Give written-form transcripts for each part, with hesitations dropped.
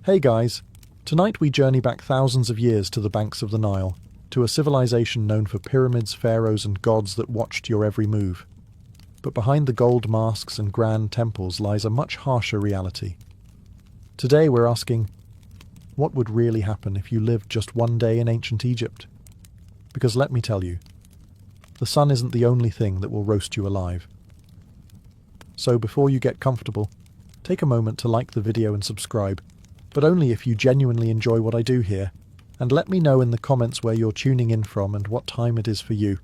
Hey guys, tonight we journey back thousands of years to the banks of the Nile, to a civilization known for pyramids, pharaohs and gods that watched your every move. But behind the gold masks and grand temples lies a much harsher reality. Today we're asking, what would really happen if you lived just one day in ancient Egypt? Because let me tell you, the sun isn't the only thing that will roast you alive. So before you get comfortable, take a moment to like the video and subscribe, but only if you genuinely enjoy what I do here, and let me know in the comments where you're tuning in from and what time it is for you.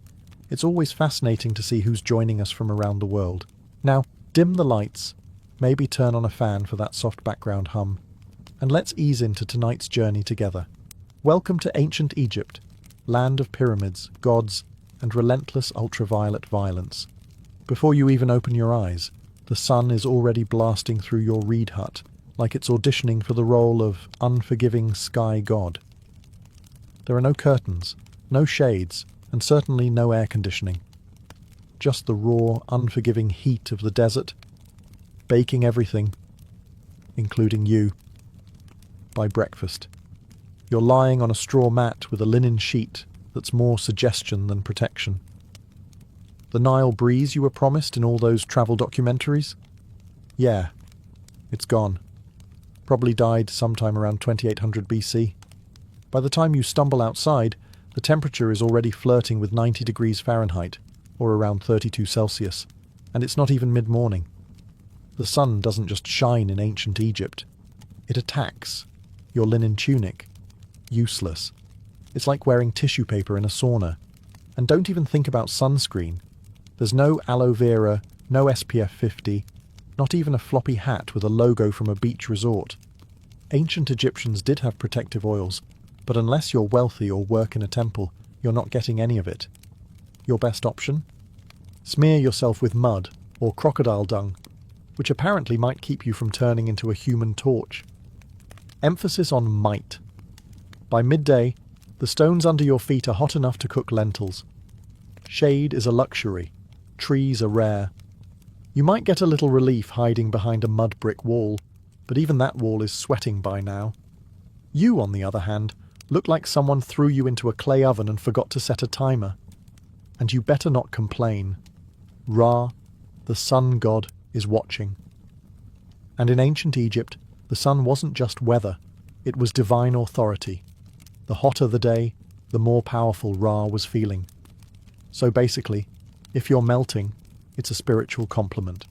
It's always fascinating to see who's joining us from around the world. Now, dim the lights, maybe turn on a fan for that soft background hum, and let's ease into tonight's journey together. Welcome to ancient Egypt, land of pyramids, gods, and relentless ultraviolet violence. Before you even open your eyes, the sun is already blasting through your reed hut, like it's auditioning for the role of unforgiving sky god. There are no curtains, no shades, and certainly no air conditioning. Just the raw, unforgiving heat of the desert, baking everything, including you, by breakfast. You're lying on a straw mat with a linen sheet that's more suggestion than protection. The Nile breeze you were promised in all those travel documentaries? Yeah, it's gone. Probably died sometime around 2800 BC. By the time you stumble outside, the temperature is already flirting with 90 degrees Fahrenheit, or around 32 Celsius, and it's not even mid-morning. The sun doesn't just shine in ancient Egypt. It attacks. Your linen tunic. Useless. It's like wearing tissue paper in a sauna. And don't even think about sunscreen. There's no aloe vera, no SPF 50, not even a floppy hat with a logo from a beach resort. Ancient Egyptians did have protective oils, but unless you're wealthy or work in a temple, you're not getting any of it. Your best option? Smear yourself with mud or crocodile dung, which apparently might keep you from turning into a human torch. Emphasis on might. By midday, the stones under your feet are hot enough to cook lentils. Shade is a luxury. Trees are rare. You might get a little relief hiding behind a mud brick wall, but even that wall is sweating by now. You, on the other hand, look like someone threw you into a clay oven and forgot to set a timer. And you better not complain. Ra, the sun god, is watching. And in ancient Egypt, the sun wasn't just weather, it was divine authority. The hotter the day, the more powerful Ra was feeling. So basically, if you're melting, it's a spiritual compliment.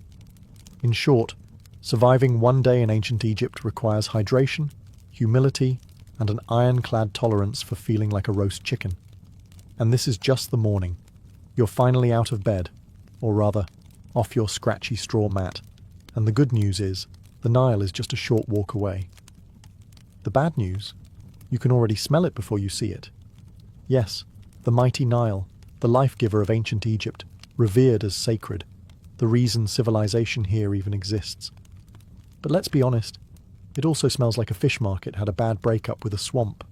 In short, surviving one day in ancient Egypt requires hydration, humility, and an ironclad tolerance for feeling like a roast chicken. And this is just the morning. You're finally out of bed, or rather, off your scratchy straw mat. And the good news is, the Nile is just a short walk away. The bad news? You can already smell it before you see it. Yes, the mighty Nile, the life-giver of ancient Egypt, revered as sacred, the reason civilization here even exists. But let's be honest, it also smells like a fish market had a bad breakup with a swamp.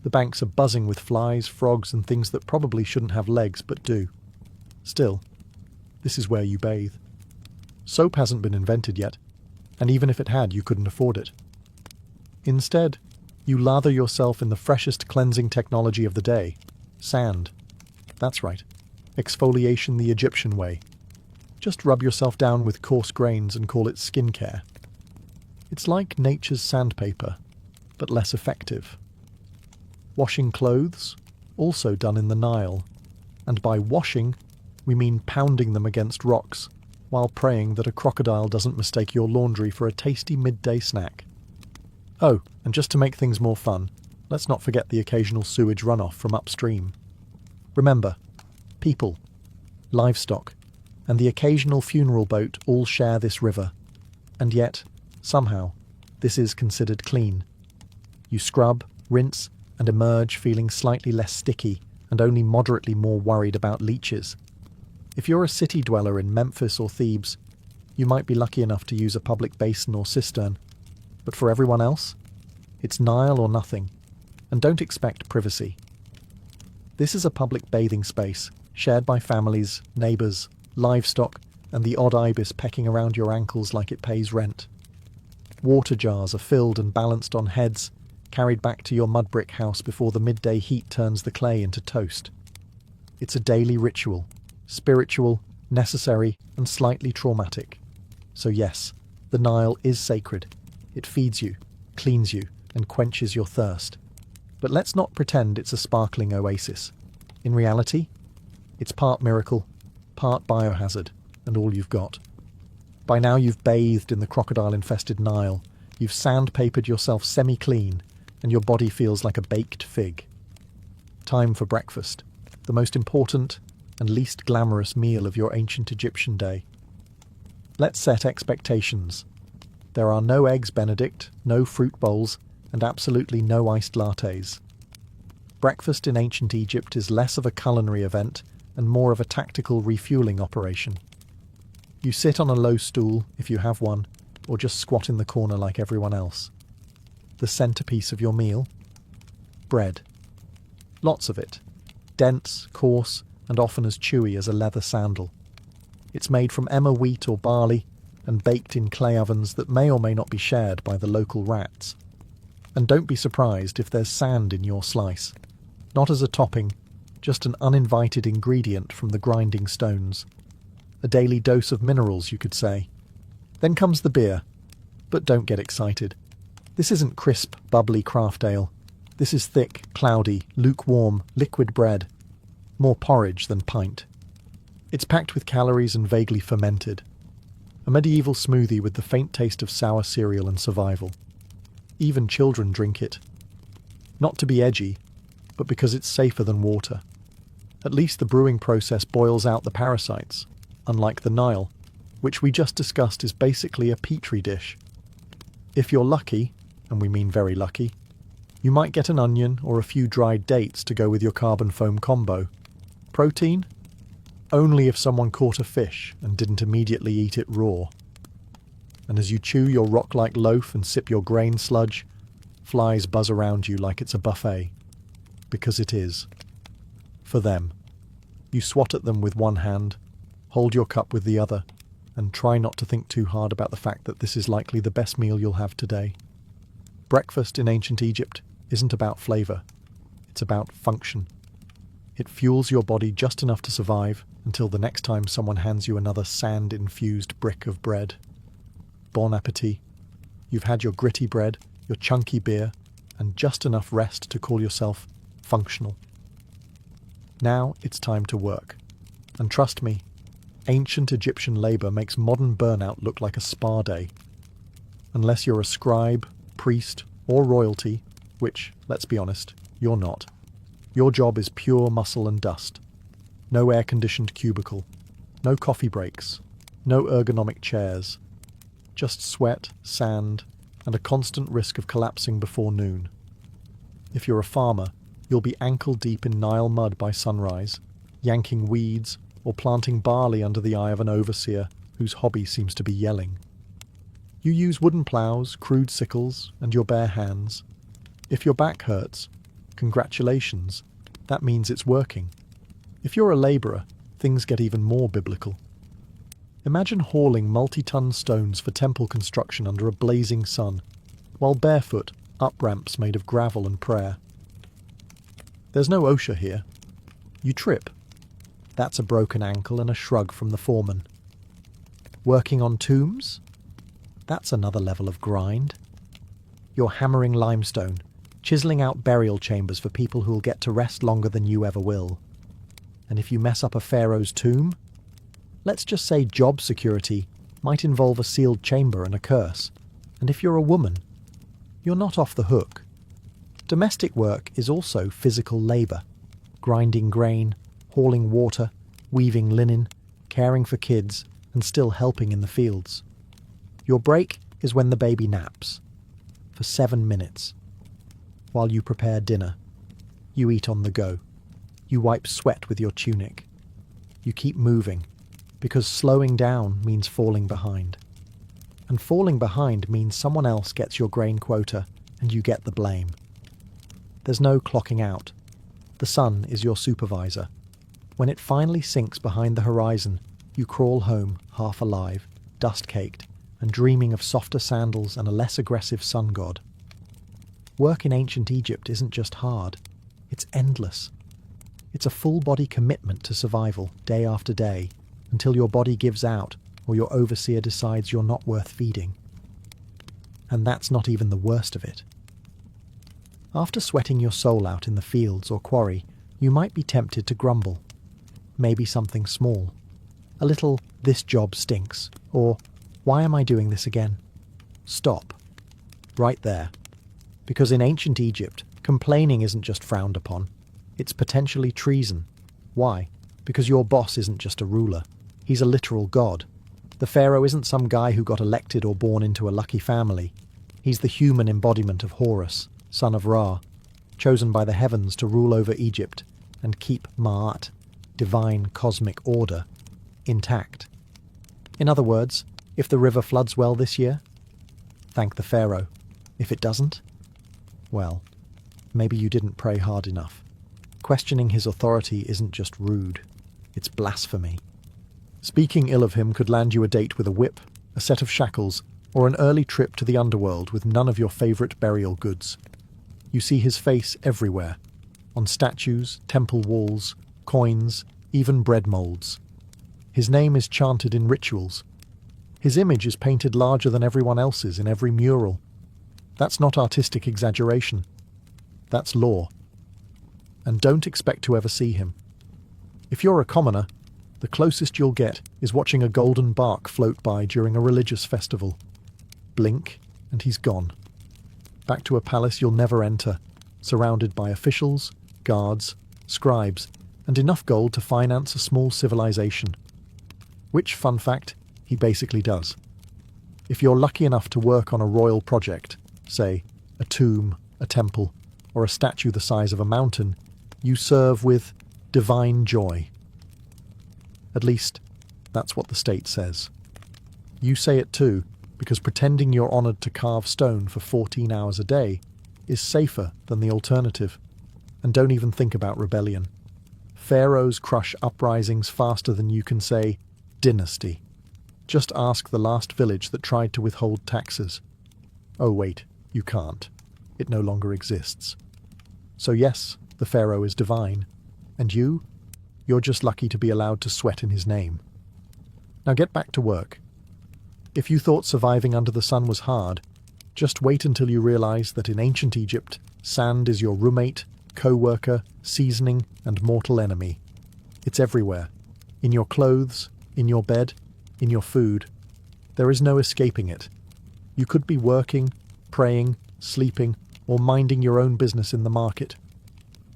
The banks are buzzing with flies, frogs, and things that probably shouldn't have legs but do. Still, this is where you bathe. Soap hasn't been invented yet, and even if it had, you couldn't afford it. Instead, you lather yourself in the freshest cleansing technology of the day, sand. That's right, exfoliation the Egyptian way. Just rub yourself down with coarse grains and call it skincare. It's like nature's sandpaper, but less effective. Washing clothes, also done in the Nile. And by washing, we mean pounding them against rocks, while praying that a crocodile doesn't mistake your laundry for a tasty midday snack. Oh, and just to make things more fun, let's not forget the occasional sewage runoff from upstream. Remember, people, livestock, and the occasional funeral boat all share this river. And yet, somehow, this is considered clean. You scrub, rinse, and emerge feeling slightly less sticky and only moderately more worried about leeches. If you're a city dweller in Memphis or Thebes, you might be lucky enough to use a public basin or cistern. But for everyone else, it's Nile or nothing, and don't expect privacy. This is a public bathing space, shared by families, neighbours, livestock, and the odd ibis pecking around your ankles like it pays rent. Water jars are filled and balanced on heads, carried back to your mud brick house before the midday heat turns the clay into toast. It's a daily ritual, spiritual, necessary, and slightly traumatic. So yes, the Nile is sacred. It feeds you, cleans you, and quenches your thirst. But let's not pretend it's a sparkling oasis. In reality, it's part miracle, part biohazard, and all you've got. By now you've bathed in the crocodile-infested Nile, you've sandpapered yourself semi-clean, and your body feels like a baked fig. Time for breakfast, the most important and least glamorous meal of your ancient Egyptian day. Let's set expectations. There are no eggs Benedict, no fruit bowls, and absolutely no iced lattes. Breakfast in ancient Egypt is less of a culinary event and more of a tactical refueling operation. You sit on a low stool, if you have one, or just squat in the corner like everyone else. The centerpiece of your meal? Bread. Lots of it. Dense, coarse, and often as chewy as a leather sandal. It's made from emmer wheat or barley and baked in clay ovens that may or may not be shared by the local rats. And don't be surprised if there's sand in your slice. Not as a topping, just an uninvited ingredient from the grinding stones. A daily dose of minerals, you could say. Then comes the beer. But don't get excited. This isn't crisp, bubbly craft ale. This is thick, cloudy, lukewarm, liquid bread. More porridge than pint. It's packed with calories and vaguely fermented. A medieval smoothie with the faint taste of sour cereal and survival. Even children drink it. Not to be edgy, but because it's safer than water. At least the brewing process boils out the parasites, unlike the Nile, which we just discussed is basically a petri dish. If you're lucky, and we mean very lucky, you might get an onion or a few dried dates to go with your carbon foam combo. Protein? Only if someone caught a fish and didn't immediately eat it raw. And as you chew your rock-like loaf and sip your grain sludge, flies buzz around you like it's a buffet. Because it is. For them. You swat at them with one hand, hold your cup with the other, and try not to think too hard about the fact that this is likely the best meal you'll have today. Breakfast in ancient Egypt isn't about flavour. It's about function. It fuels your body just enough to survive until the next time someone hands you another sand-infused brick of bread. Bon appétit. You've had your gritty bread, your chunky beer, and just enough rest to call yourself functional. Now it's time to work. And trust me, ancient Egyptian labour makes modern burnout look like a spa day. Unless you're a scribe, priest, or royalty, which, let's be honest, you're not. Your job is pure muscle and dust. No air-conditioned cubicle. No coffee breaks. No ergonomic chairs. Just sweat, sand, and a constant risk of collapsing before noon. If you're a farmer, you'll be ankle-deep in Nile mud by sunrise, yanking weeds or planting barley under the eye of an overseer whose hobby seems to be yelling. You use wooden ploughs, crude sickles, and your bare hands. If your back hurts, congratulations, that means it's working. If you're a labourer, things get even more biblical. Imagine hauling multi-ton stones for temple construction under a blazing sun, while barefoot up ramps made of gravel and prayer. There's no OSHA here. You trip. That's a broken ankle and a shrug from the foreman. Working on tombs? That's another level of grind. You're hammering limestone, chiselling out burial chambers for people who'll get to rest longer than you ever will. And if you mess up a pharaoh's tomb, let's just say job security might involve a sealed chamber and a curse. And if you're a woman, you're not off the hook. Domestic work is also physical labour. Grinding grain, hauling water, weaving linen, caring for kids, and still helping in the fields. Your break is when the baby naps. For 7 minutes. While you prepare dinner. You eat on the go. You wipe sweat with your tunic. You keep moving, because slowing down means falling behind. And falling behind means someone else gets your grain quota and you get the blame. There's no clocking out. The sun is your supervisor. When it finally sinks behind the horizon, you crawl home half alive, dust-caked, and dreaming of softer sandals and a less aggressive sun god. Work in ancient Egypt isn't just hard, it's endless. It's a full-body commitment to survival, day after day, until your body gives out or your overseer decides you're not worth feeding. And that's not even the worst of it. After sweating your soul out in the fields or quarry, you might be tempted to grumble. Maybe something small. A little, "this job stinks," or "why am I doing this again?" Stop. Right there. Because in ancient Egypt, complaining isn't just frowned upon. It's potentially treason. Why? Because your boss isn't just a ruler. He's a literal god. The pharaoh isn't some guy who got elected or born into a lucky family. He's the human embodiment of Horus, son of Ra, chosen by the heavens to rule over Egypt and keep Ma'at, divine cosmic order, intact. In other words, if the river floods well this year, thank the pharaoh. If it doesn't, well, maybe you didn't pray hard enough. Questioning his authority isn't just rude, it's blasphemy. Speaking ill of him could land you a date with a whip, a set of shackles, or an early trip to the underworld with none of your favourite burial goods. You see his face everywhere, on statues, temple walls, coins, even bread moulds. His name is chanted in rituals. His image is painted larger than everyone else's in every mural. That's not artistic exaggeration. That's law. And don't expect to ever see him. If you're a commoner, the closest you'll get is watching a golden bark float by during a religious festival. Blink, and he's gone. Back to a palace you'll never enter, surrounded by officials, guards, scribes, and enough gold to finance a small civilization. Which, fun fact, he basically does. If you're lucky enough to work on a royal project, say, a tomb, a temple, or a statue the size of a mountain, you serve with divine joy. At least, that's what the state says. You say it too, because pretending you're honoured to carve stone for 14 hours a day is safer than the alternative. And don't even think about rebellion. Pharaohs crush uprisings faster than you can say, dynasty. Just ask the last village that tried to withhold taxes. Oh wait, you can't. It no longer exists. So yes, the pharaoh is divine. And you're just lucky to be allowed to sweat in his name. Now get back to work. If you thought surviving under the sun was hard, just wait until you realise that in ancient Egypt, sand is your roommate, co-worker, seasoning, and mortal enemy. It's everywhere. In your clothes, in your bed, in your food. There is no escaping it. You could be working, praying, sleeping, or minding your own business in the market.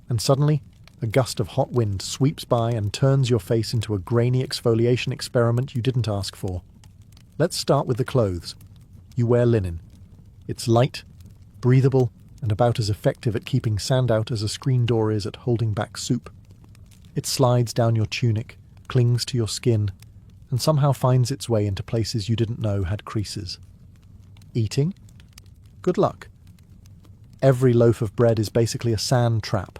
And suddenly, a gust of hot wind sweeps by and turns your face into a grainy exfoliation experiment you didn't ask for. Let's start with the clothes. You wear linen. It's light, breathable, and about as effective at keeping sand out as a screen door is at holding back soup. It slides down your tunic, clings to your skin, and somehow finds its way into places you didn't know had creases. Eating? Good luck. Every loaf of bread is basically a sand trap.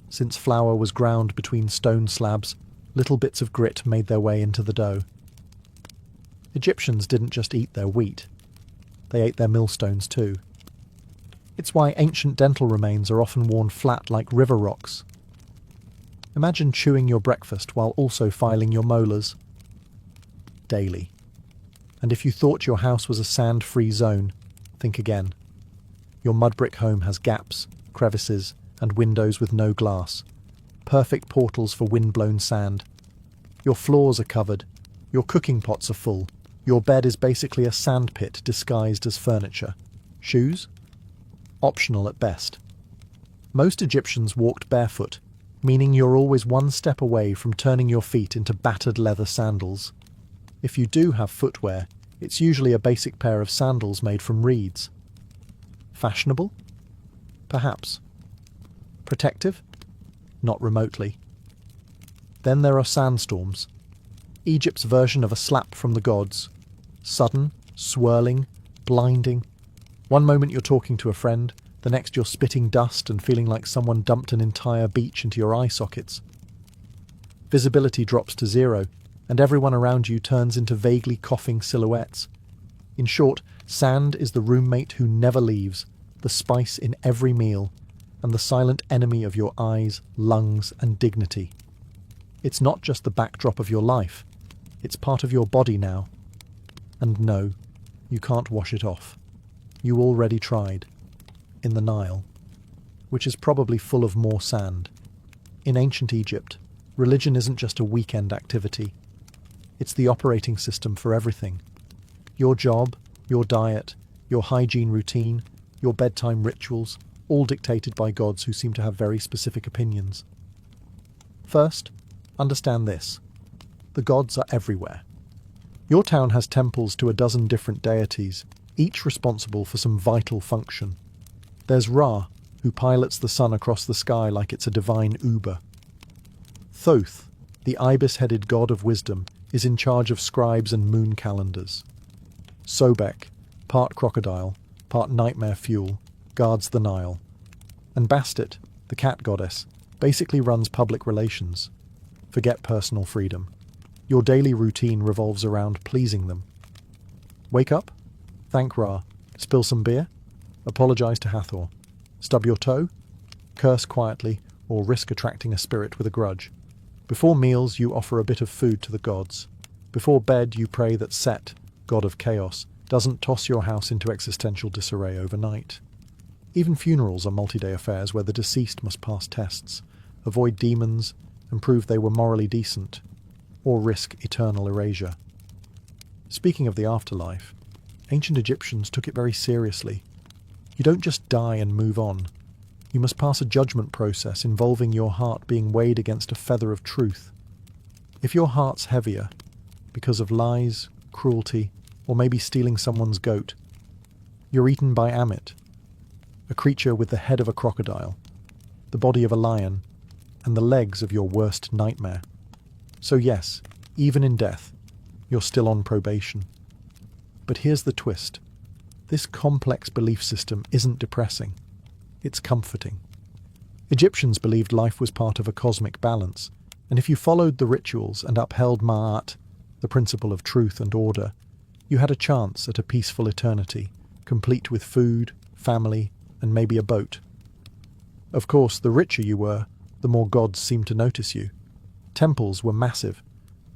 Since flour was ground between stone slabs, little bits of grit made their way into the dough. Egyptians didn't just eat their wheat. They ate their millstones too. It's why ancient dental remains are often worn flat like river rocks. Imagine chewing your breakfast while also filing your molars. Daily. And if you thought your house was a sand-free zone, think again. Your mud brick home has gaps, crevices, and windows with no glass. Perfect portals for wind-blown sand. Your floors are covered. Your cooking pots are full. Your bed is basically a sandpit disguised as furniture. Shoes? Optional at best. Most Egyptians walked barefoot, meaning you're always one step away from turning your feet into battered leather sandals. If you do have footwear, it's usually a basic pair of sandals made from reeds. Fashionable? Perhaps. Protective? Not remotely. Then there are sandstorms. Egypt's version of a slap from the gods. Sudden, swirling, blinding. One moment you're talking to a friend, the next you're spitting dust and feeling like someone dumped an entire beach into your eye sockets. Visibility drops to zero, and everyone around you turns into vaguely coughing silhouettes. In short, sand is the roommate who never leaves, the spice in every meal, and the silent enemy of your eyes, lungs, and dignity. It's not just the backdrop of your life, it's part of your body now. And no, you can't wash it off. You already tried. In the Nile, which is probably full of more sand. In ancient Egypt, religion isn't just a weekend activity. It's the operating system for everything. Your job, your diet, your hygiene routine, your bedtime rituals, all dictated by gods who seem to have very specific opinions. First, understand this. The gods are everywhere. Your town has temples to a dozen different deities, each responsible for some vital function. There's Ra, who pilots the sun across the sky like it's a divine Uber. Thoth, the ibis-headed god of wisdom, is in charge of scribes and moon calendars. Sobek, part crocodile, part nightmare fuel, guards the Nile. And Bastet, the cat goddess, basically runs public relations. Forget personal freedom. Your daily routine revolves around pleasing them. Wake up, thank Ra, spill some beer, apologise to Hathor, stub your toe, curse quietly, or risk attracting a spirit with a grudge. Before meals, you offer a bit of food to the gods. Before bed, you pray that Set, god of chaos, doesn't toss your house into existential disarray overnight. Even funerals are multi-day affairs where the deceased must pass tests, avoid demons, and prove they were morally decent, or risk eternal erasure. Speaking of the afterlife, ancient Egyptians took it very seriously. You don't just die and move on. You must pass a judgment process involving your heart being weighed against a feather of truth. If your heart's heavier, because of lies, cruelty, or maybe stealing someone's goat, you're eaten by Amit, a creature with the head of a crocodile, the body of a lion, and the legs of your worst nightmare. So yes, even in death, you're still on probation. But here's the twist. This complex belief system isn't depressing. It's comforting. Egyptians believed life was part of a cosmic balance, and if you followed the rituals and upheld Ma'at, the principle of truth and order, you had a chance at a peaceful eternity, complete with food, family, and maybe a boat. Of course, the richer you were, the more gods seemed to notice you. Temples were massive,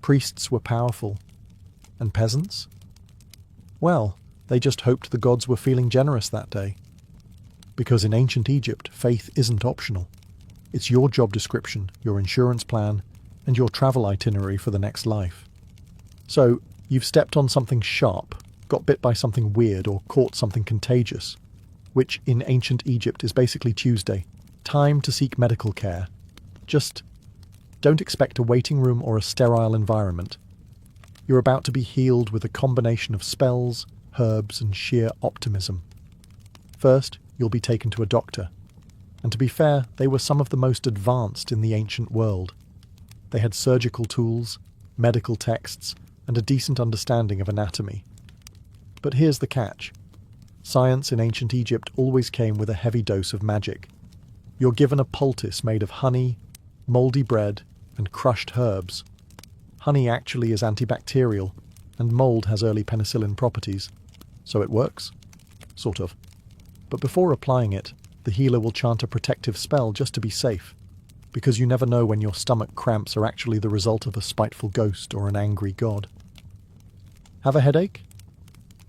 priests were powerful, and peasants? Well, they just hoped the gods were feeling generous that day. Because in ancient Egypt, faith isn't optional. It's your job description, your insurance plan, and your travel itinerary for the next life. So, you've stepped on something sharp, got bit by something weird, or caught something contagious, which in ancient Egypt is basically Tuesday. Time to seek medical care. Just don't expect a waiting room or a sterile environment. You're about to be healed with a combination of spells, herbs, and sheer optimism. First, you'll be taken to a doctor. And to be fair, they were some of the most advanced in the ancient world. They had surgical tools, medical texts, and a decent understanding of anatomy. But here's the catch. Science in ancient Egypt always came with a heavy dose of magic. You're given a poultice made of honey, mouldy bread, and crushed herbs. Honey actually is antibacterial, and mould has early penicillin properties. So it works? Sort of. But before applying it, the healer will chant a protective spell just to be safe, because you never know when your stomach cramps are actually the result of a spiteful ghost or an angry god. Have a headache?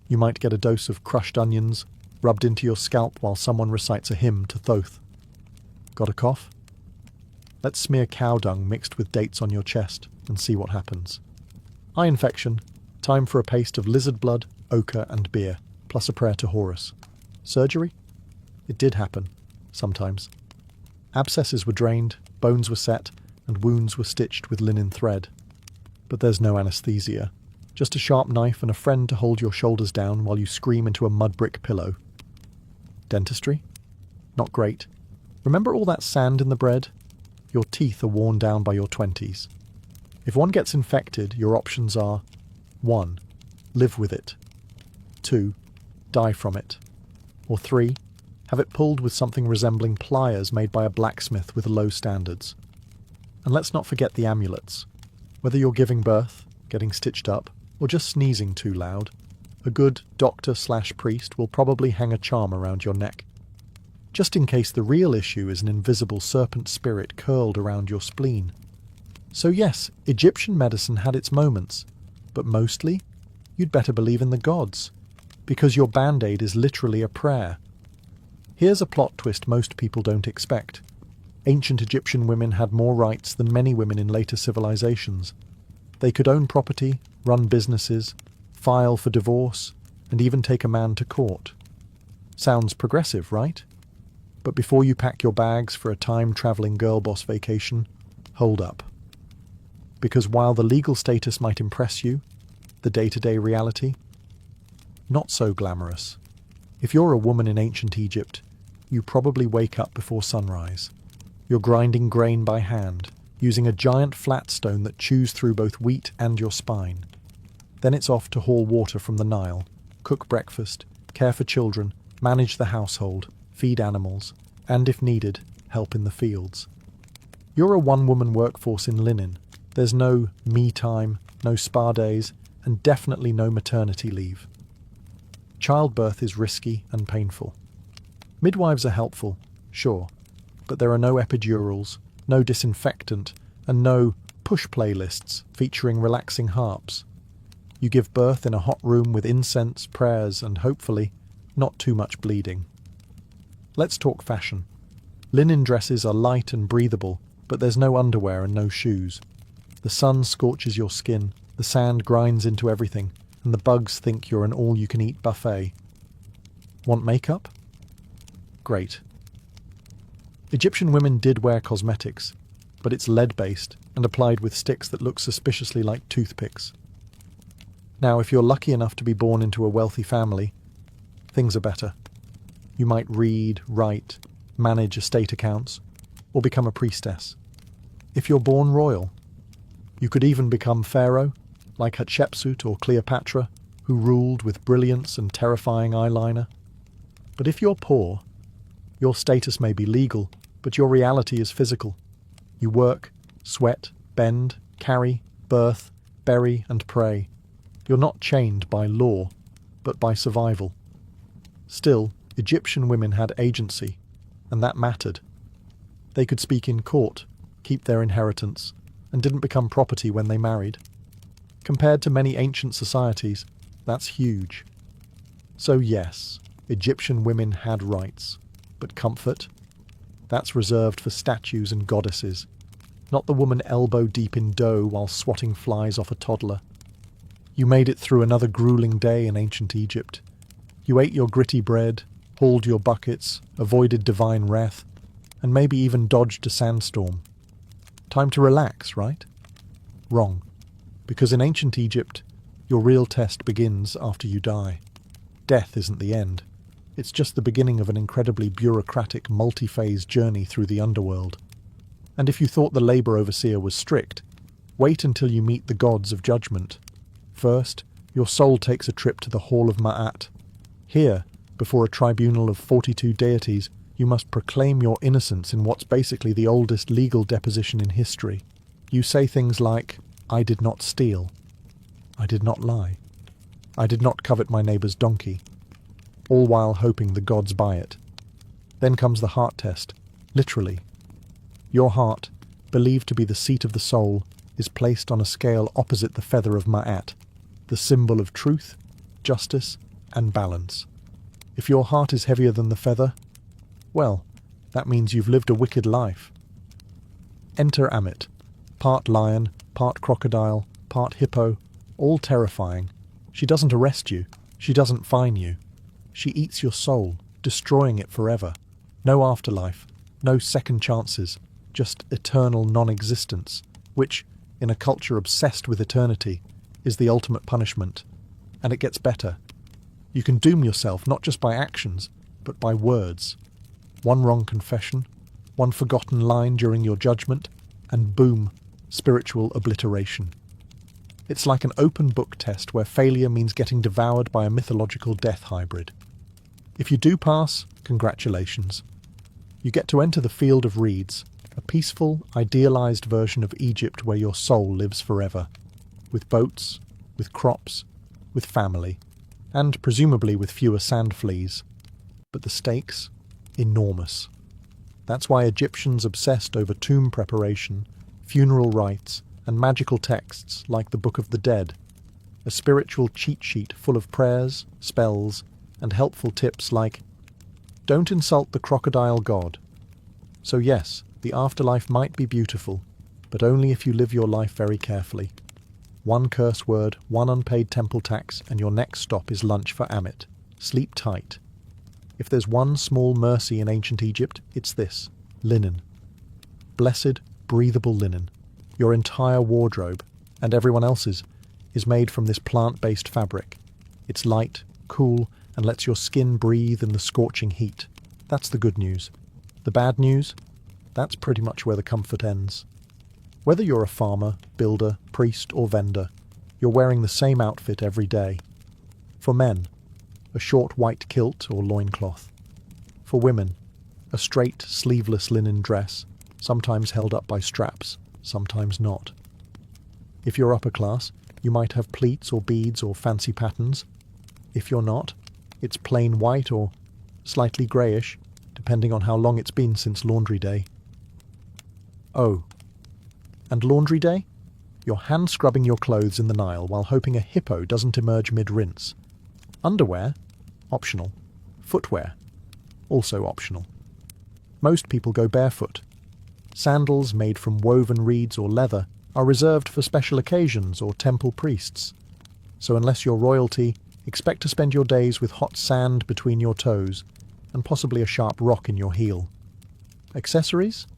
You might get a dose of crushed onions rubbed into your scalp while someone recites a hymn to Thoth. Got a cough? Let's smear cow dung mixed with dates on your chest and see what happens. Eye infection. Time for a paste of lizard blood, ochre and beer, plus a prayer to Horus. Surgery? It did happen. Sometimes. Abscesses were drained, bones were set, and wounds were stitched with linen thread. But there's no anesthesia. Just a sharp knife and a friend to hold your shoulders down while you scream into a mud brick pillow. Dentistry? Not great. Remember all that sand in the bread? Your teeth are worn down by your 20s. If one gets infected, your options are 1. Live with it. 2. Die from it. Or 3. Have it pulled with something resembling pliers made by a blacksmith with low standards. And let's not forget the amulets. Whether you're giving birth, getting stitched up, or just sneezing too loud, A good doctor/priest will probably hang a charm around your neck, just in case the real issue is an invisible serpent spirit curled around your spleen. So yes, Egyptian medicine had its moments, but mostly, you'd better believe in the gods, because your band-aid is literally a prayer. Here's a plot twist most people don't expect. Ancient Egyptian women had more rights than many women in later civilizations. They could own property, run businesses, file for divorce, and even take a man to court. Sounds progressive, right? But before you pack your bags for a time-traveling girl boss vacation, hold up. Because while the legal status might impress you, the day-to-day reality? Not so glamorous. If you're a woman in ancient Egypt, you probably wake up before sunrise. You're grinding grain by hand, using a giant flat stone that chews through both wheat and your spine. Then it's off to haul water from the Nile, cook breakfast, care for children, manage the household, feed animals, and if needed, help in the fields. You're a one-woman workforce in linen. There's no me time, no spa days, and definitely no maternity leave. Childbirth is risky and painful. Midwives are helpful, sure, but there are no epidurals, no disinfectant, and no push playlists featuring relaxing harps. You give birth in a hot room with incense, prayers, and hopefully, not too much bleeding. Let's talk fashion. Linen dresses are light and breathable, but there's no underwear and no shoes. The sun scorches your skin, the sand grinds into everything, and the bugs think you're an all-you-can-eat buffet. Want makeup? Great. Egyptian women did wear cosmetics, but it's lead-based and applied with sticks that look suspiciously like toothpicks. Now, if you're lucky enough to be born into a wealthy family, things are better. You might read, write, manage estate accounts, or become a priestess. If you're born royal, you could even become pharaoh, like Hatshepsut or Cleopatra, who ruled with brilliance and terrifying eyeliner. But if you're poor, your status may be legal, but your reality is physical. You work, sweat, bend, carry, birth, bury, and pray. You're not chained by law, but by survival. Still, Egyptian women had agency, and that mattered. They could speak in court, keep their inheritance, and didn't become property when they married. Compared to many ancient societies, that's huge. So yes, Egyptian women had rights, but comfort? That's reserved for statues and goddesses, not the woman elbow-deep in dough while swatting flies off a toddler. You made it through another grueling day in ancient Egypt. You ate your gritty bread, hauled your buckets, avoided divine wrath, and maybe even dodged a sandstorm. Time to relax, right? Wrong. Because in ancient Egypt, your real test begins after you die. Death isn't the end. It's just the beginning of an incredibly bureaucratic, multi-phase journey through the underworld. And if you thought the labor overseer was strict, wait until you meet the gods of judgment. First, your soul takes a trip to the Hall of Ma'at. Here, before a tribunal of 42 deities, you must proclaim your innocence in what's basically the oldest legal deposition in history. You say things like, "I did not steal. I did not lie. I did not covet my neighbour's donkey," all while hoping the gods buy it. Then comes the heart test, literally. Your heart, believed to be the seat of the soul, is placed on a scale opposite the feather of Ma'at, the symbol of truth, justice, and balance. If your heart is heavier than the feather, well, that means you've lived a wicked life. Enter Amit, part lion, part crocodile, part hippo, all terrifying. She doesn't arrest you, she doesn't fine you. She eats your soul, destroying it forever. No afterlife, no second chances, just eternal non-existence, which, in a culture obsessed with eternity, is the ultimate punishment. And it gets better. You can doom yourself not just by actions, but by words. One wrong confession, one forgotten line during your judgment, and boom, spiritual obliteration. It's like an open book test where failure means getting devoured by a mythological death hybrid. If you do pass, congratulations. You get to enter the field of reeds, a peaceful, idealized version of Egypt where your soul lives forever. With boats, with crops, with family, and presumably with fewer sand fleas. But the stakes? Enormous. That's why Egyptians obsessed over tomb preparation, funeral rites, and magical texts like the Book of the Dead, a spiritual cheat sheet full of prayers, spells, and helpful tips like, don't insult the crocodile god. So yes, the afterlife might be beautiful, but only if you live your life very carefully. One curse word, one unpaid temple tax, and your next stop is lunch for Amit. Sleep tight. If there's one small mercy in ancient Egypt, it's this: linen. Blessed, breathable linen. Your entire wardrobe, and everyone else's, is made from this plant-based fabric. It's light, cool, and lets your skin breathe in the scorching heat. That's the good news. The bad news? That's pretty much where the comfort ends. Whether you're a farmer, builder, priest, or vendor, you're wearing the same outfit every day. For men, a short white kilt or loincloth. For women, a straight, sleeveless linen dress, sometimes held up by straps, sometimes not. If you're upper class, you might have pleats or beads or fancy patterns. If you're not, it's plain white or slightly greyish, depending on how long it's been since laundry day. Oh, and laundry day? You're hand-scrubbing your clothes in the Nile while hoping a hippo doesn't emerge mid-rinse. Underwear? Optional. Footwear? Also optional. Most people go barefoot. Sandals made from woven reeds or leather are reserved for special occasions or temple priests. So unless you're royalty, expect to spend your days with hot sand between your toes and possibly a sharp rock in your heel. Accessories?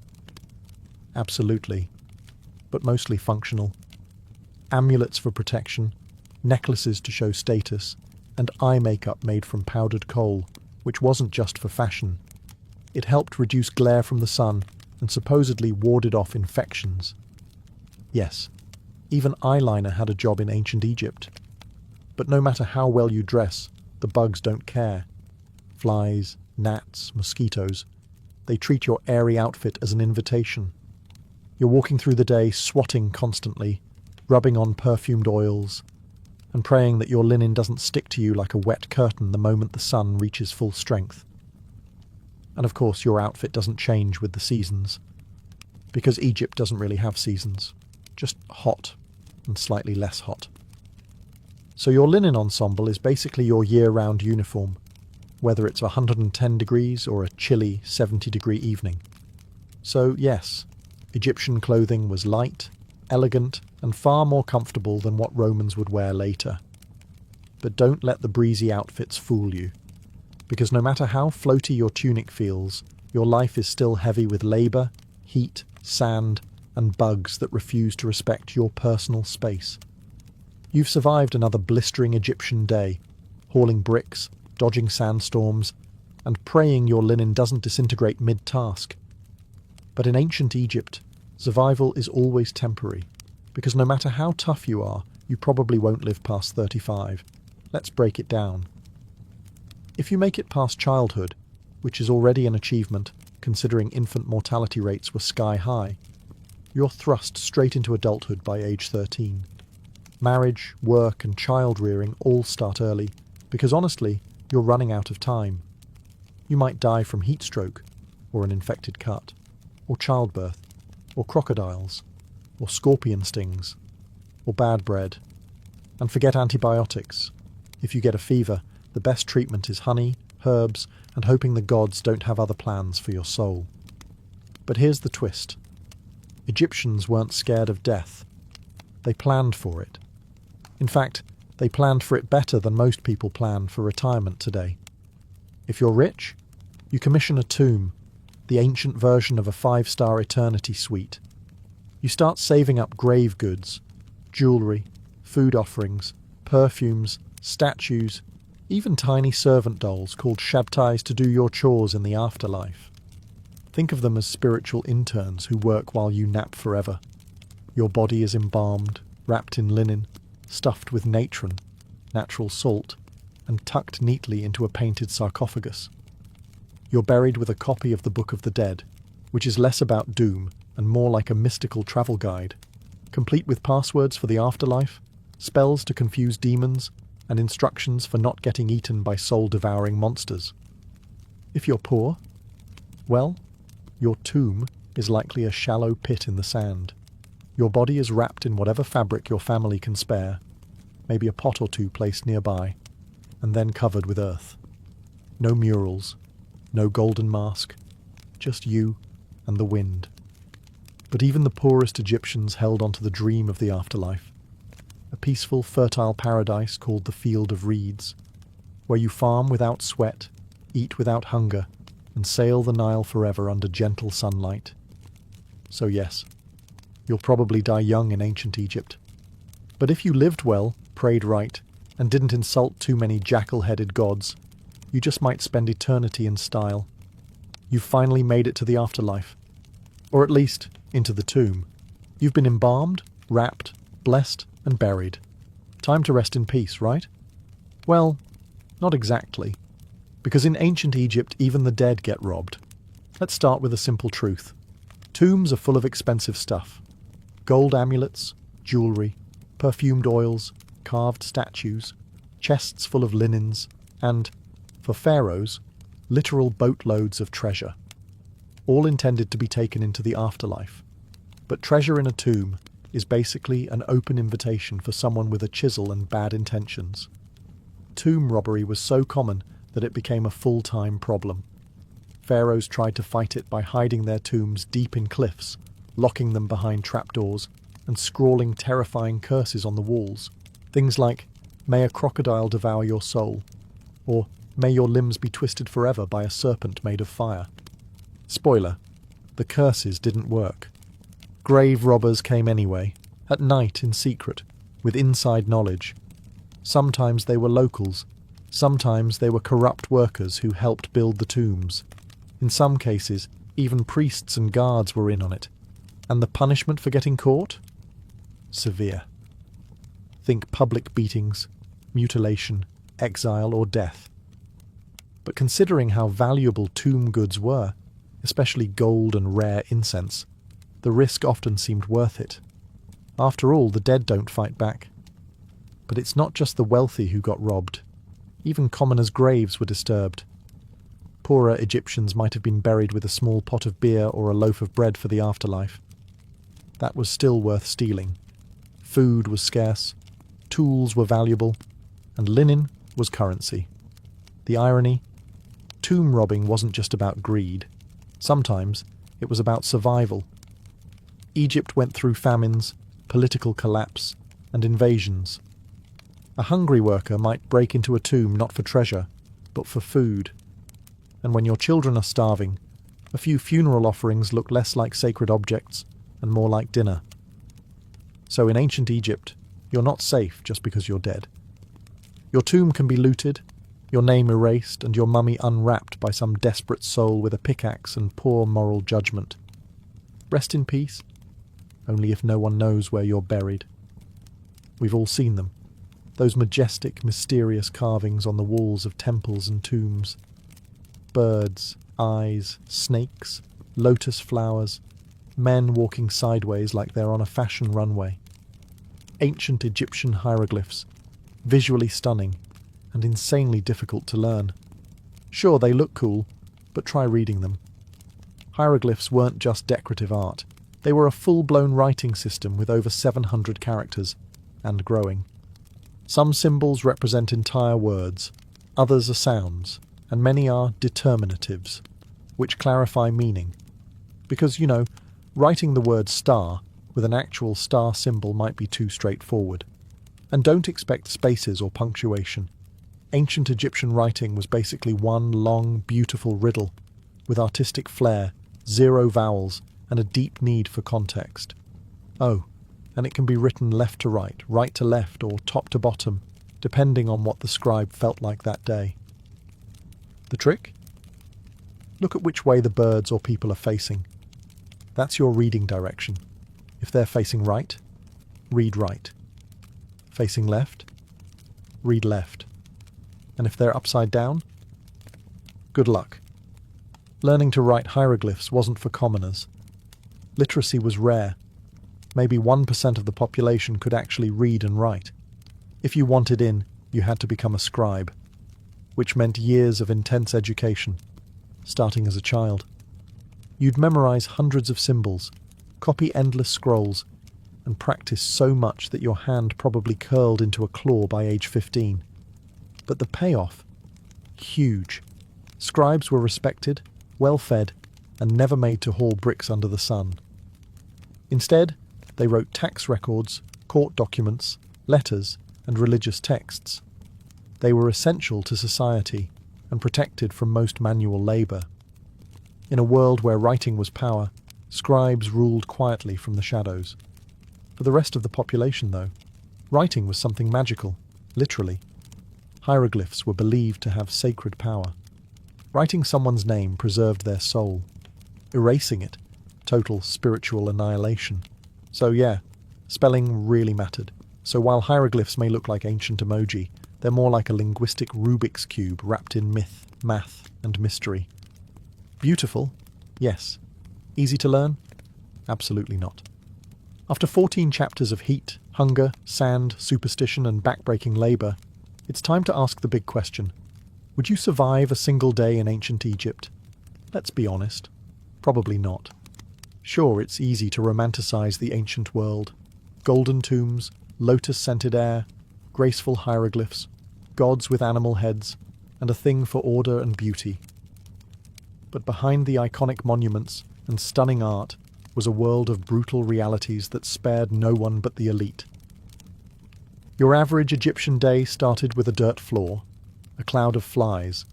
Absolutely, but mostly functional. Amulets for protection, necklaces to show status, and eye makeup made from powdered coal, which wasn't just for fashion. It helped reduce glare from the sun and supposedly warded off infections. Yes, even eyeliner had a job in ancient Egypt. But no matter how well you dress, the bugs don't care. Flies, gnats, mosquitoes, they treat your airy outfit as an invitation. You're walking through the day swatting constantly, rubbing on perfumed oils, and praying that your linen doesn't stick to you like a wet curtain the moment the sun reaches full strength. And of course your outfit doesn't change with the seasons, because Egypt doesn't really have seasons, just hot and slightly less hot. So your linen ensemble is basically your year-round uniform, whether it's 110 degrees or a chilly 70-degree evening. So yes, Egyptian clothing was light, elegant, and far more comfortable than what Romans would wear later. But don't let the breezy outfits fool you, because no matter how floaty your tunic feels, your life is still heavy with labour, heat, sand, and bugs that refuse to respect your personal space. You've survived another blistering Egyptian day, hauling bricks, dodging sandstorms, and praying your linen doesn't disintegrate mid-task. But in ancient Egypt, survival is always temporary, because no matter how tough you are, you probably won't live past 35. Let's break it down. If you make it past childhood, which is already an achievement considering infant mortality rates were sky high, you're thrust straight into adulthood by age 13. Marriage, work, and child-rearing all start early, because honestly, you're running out of time. You might die from heat stroke, or an infected cut, or childbirth, or crocodiles, or scorpion stings, or bad bread. And forget antibiotics. If you get a fever, the best treatment is honey, herbs, and hoping the gods don't have other plans for your soul. But here's the twist. Egyptians weren't scared of death. They planned for it. In fact, they planned for it better than most people plan for retirement today. If you're rich, you commission a tomb, the ancient version of a 5-star eternity suite. You start saving up grave goods, jewellery, food offerings, perfumes, statues, even tiny servant dolls called shabtais to do your chores in the afterlife. Think of them as spiritual interns who work while you nap forever. Your body is embalmed, wrapped in linen, stuffed with natron, natural salt, and tucked neatly into a painted sarcophagus. You're buried with a copy of the Book of the Dead, which is less about doom and more like a mystical travel guide, complete with passwords for the afterlife, spells to confuse demons, and instructions for not getting eaten by soul-devouring monsters. If you're poor, well, your tomb is likely a shallow pit in the sand. Your body is wrapped in whatever fabric your family can spare, maybe a pot or two placed nearby, and then covered with earth. No murals, no golden mask, just you and the wind. But even the poorest Egyptians held onto the dream of the afterlife, a peaceful, fertile paradise called the Field of Reeds, where you farm without sweat, eat without hunger, and sail the Nile forever under gentle sunlight. So yes, you'll probably die young in ancient Egypt. But if you lived well, prayed right, and didn't insult too many jackal-headed gods, you just might spend eternity in style. You've finally made it to the afterlife. Or at least, into the tomb. You've been embalmed, wrapped, blessed, and buried. Time to rest in peace, right? Well, not exactly. Because in ancient Egypt, even the dead get robbed. Let's start with a simple truth. Tombs are full of expensive stuff. Gold amulets, jewellery, perfumed oils, carved statues, chests full of linens, and, for pharaohs, literal boatloads of treasure. All intended to be taken into the afterlife. But treasure in a tomb is basically an open invitation for someone with a chisel and bad intentions. Tomb robbery was so common that it became a full-time problem. Pharaohs tried to fight it by hiding their tombs deep in cliffs, locking them behind trapdoors, and scrawling terrifying curses on the walls. Things like, "May a crocodile devour your soul," or "May your limbs be twisted forever by a serpent made of fire." Spoiler, the curses didn't work. Grave robbers came anyway, at night in secret, with inside knowledge. Sometimes they were locals, sometimes they were corrupt workers who helped build the tombs. In some cases, even priests and guards were in on it. And the punishment for getting caught? Severe. Think public beatings, mutilation, exile, or death. But considering how valuable tomb goods were, especially gold and rare incense, the risk often seemed worth it. After all, the dead don't fight back. But it's not just the wealthy who got robbed. Even commoners' graves were disturbed. Poorer Egyptians might have been buried with a small pot of beer or a loaf of bread for the afterlife. That was still worth stealing. Food was scarce, tools were valuable, and linen was currency. The irony? Tomb robbing wasn't just about greed. Sometimes it was about survival. Egypt went through famines, political collapse, and invasions. A hungry worker might break into a tomb not for treasure, but for food. And when your children are starving, a few funeral offerings look less like sacred objects and more like dinner. So in ancient Egypt, you're not safe just because you're dead. Your tomb can be looted, your name erased, and your mummy unwrapped by some desperate soul with a pickaxe and poor moral judgment. Rest in peace, only if no one knows where you're buried. We've all seen them, those majestic, mysterious carvings on the walls of temples and tombs. Birds, eyes, snakes, lotus flowers, men walking sideways like they're on a fashion runway. Ancient Egyptian hieroglyphs, visually stunning and insanely difficult to learn. Sure, they look cool, but try reading them. Hieroglyphs weren't just decorative art. They were a full-blown writing system with over 700 characters, and growing. Some symbols represent entire words, others are sounds, and many are determinatives, which clarify meaning. Because, writing the word star with an actual star symbol might be too straightforward. And don't expect spaces or punctuation. Ancient Egyptian writing was basically one long, beautiful riddle, with artistic flair, 0 vowels, and a deep need for context. Oh, and it can be written left to right to left, or top to bottom, depending on what the scribe felt like that day. The trick? Look at which way the birds or people are facing. That's your reading direction. If they're facing right, read right. Facing left, read left. And if they're upside down, good luck. Learning to write hieroglyphs wasn't for commoners. Literacy was rare. Maybe 1% of the population could actually read and write. If you wanted in, you had to become a scribe, which meant years of intense education, starting as a child. You'd memorize hundreds of symbols, copy endless scrolls, and practice so much that your hand probably curled into a claw by age 15. But the payoff? Huge. Scribes were respected, well-fed, and never made to haul bricks under the sun. Instead, they wrote tax records, court documents, letters, and religious texts. They were essential to society and protected from most manual labour. In a world where writing was power, scribes ruled quietly from the shadows. For the rest of the population, though, writing was something magical, literally. Hieroglyphs were believed to have sacred power. Writing someone's name preserved their soul. Erasing it, total spiritual annihilation. So yeah, spelling really mattered. So while hieroglyphs may look like ancient emoji, they're more like a linguistic Rubik's Cube wrapped in myth, math, and mystery. Beautiful? Yes. Easy to learn? Absolutely not. After 14 chapters of heat, hunger, sand, superstition, and backbreaking labour, it's time to ask the big question. Would you survive a single day in ancient Egypt? Let's be honest. Probably not. Sure, it's easy to romanticize the ancient world. Golden tombs, lotus-scented air, graceful hieroglyphs, gods with animal heads, and a thing for order and beauty. But behind the iconic monuments and stunning art was a world of brutal realities that spared no one but the elite. Your average Egyptian day started with a dirt floor, a cloud of flies,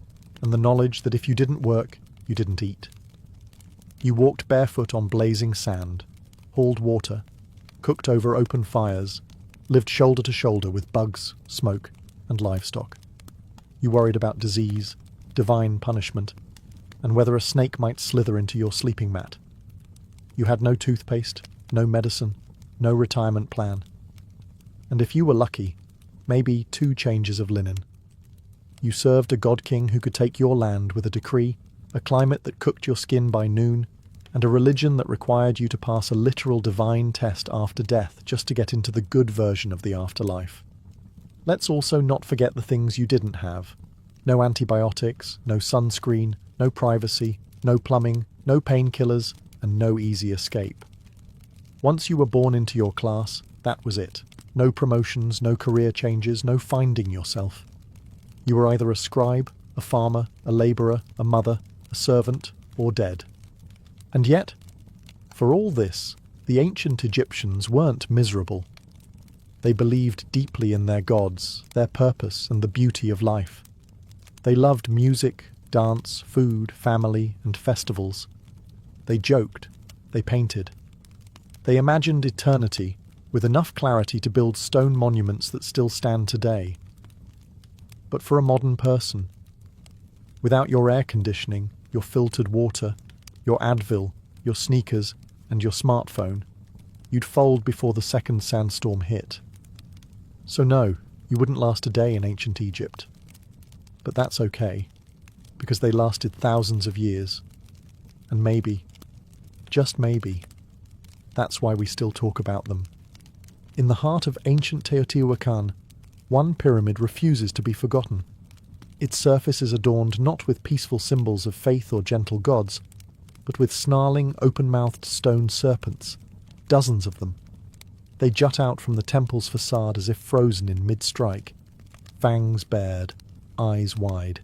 and the knowledge that if you didn't work, you didn't eat. You walked barefoot on blazing sand, hauled water, cooked over open fires, lived shoulder to shoulder with bugs, smoke, and livestock. You worried about disease, divine punishment, and whether a snake might slither into your sleeping mat. You had no toothpaste, no medicine, no retirement plan. And if you were lucky, maybe 2 changes of linen. You served a god-king who could take your land with a decree, a climate that cooked your skin by noon, and a religion that required you to pass a literal divine test after death just to get into the good version of the afterlife. Let's also not forget the things you didn't have. No antibiotics, no sunscreen, no privacy, no plumbing, no painkillers, and no easy escape. Once you were born into your class, that was it. No promotions, no career changes, no finding yourself. You were either a scribe, a farmer, a labourer, a mother, a servant, or dead. And yet, for all this, the ancient Egyptians weren't miserable. They believed deeply in their gods, their purpose, and the beauty of life. They loved music, dance, food, family, and festivals. They joked, they painted. They imagined eternity with enough clarity to build stone monuments that still stand today. But for a modern person, without your air conditioning, your filtered water, your Advil, your sneakers, and your smartphone, you'd fold before the second sandstorm hit. So no, you wouldn't last a day in ancient Egypt. But that's okay, because they lasted thousands of years. And maybe, just maybe, that's why we still talk about them. In the heart of ancient Teotihuacan, one pyramid refuses to be forgotten. Its surface is adorned not with peaceful symbols of faith or gentle gods, but with snarling, open-mouthed stone serpents, dozens of them. They jut out from the temple's facade as if frozen in mid-strike, fangs bared, eyes wide.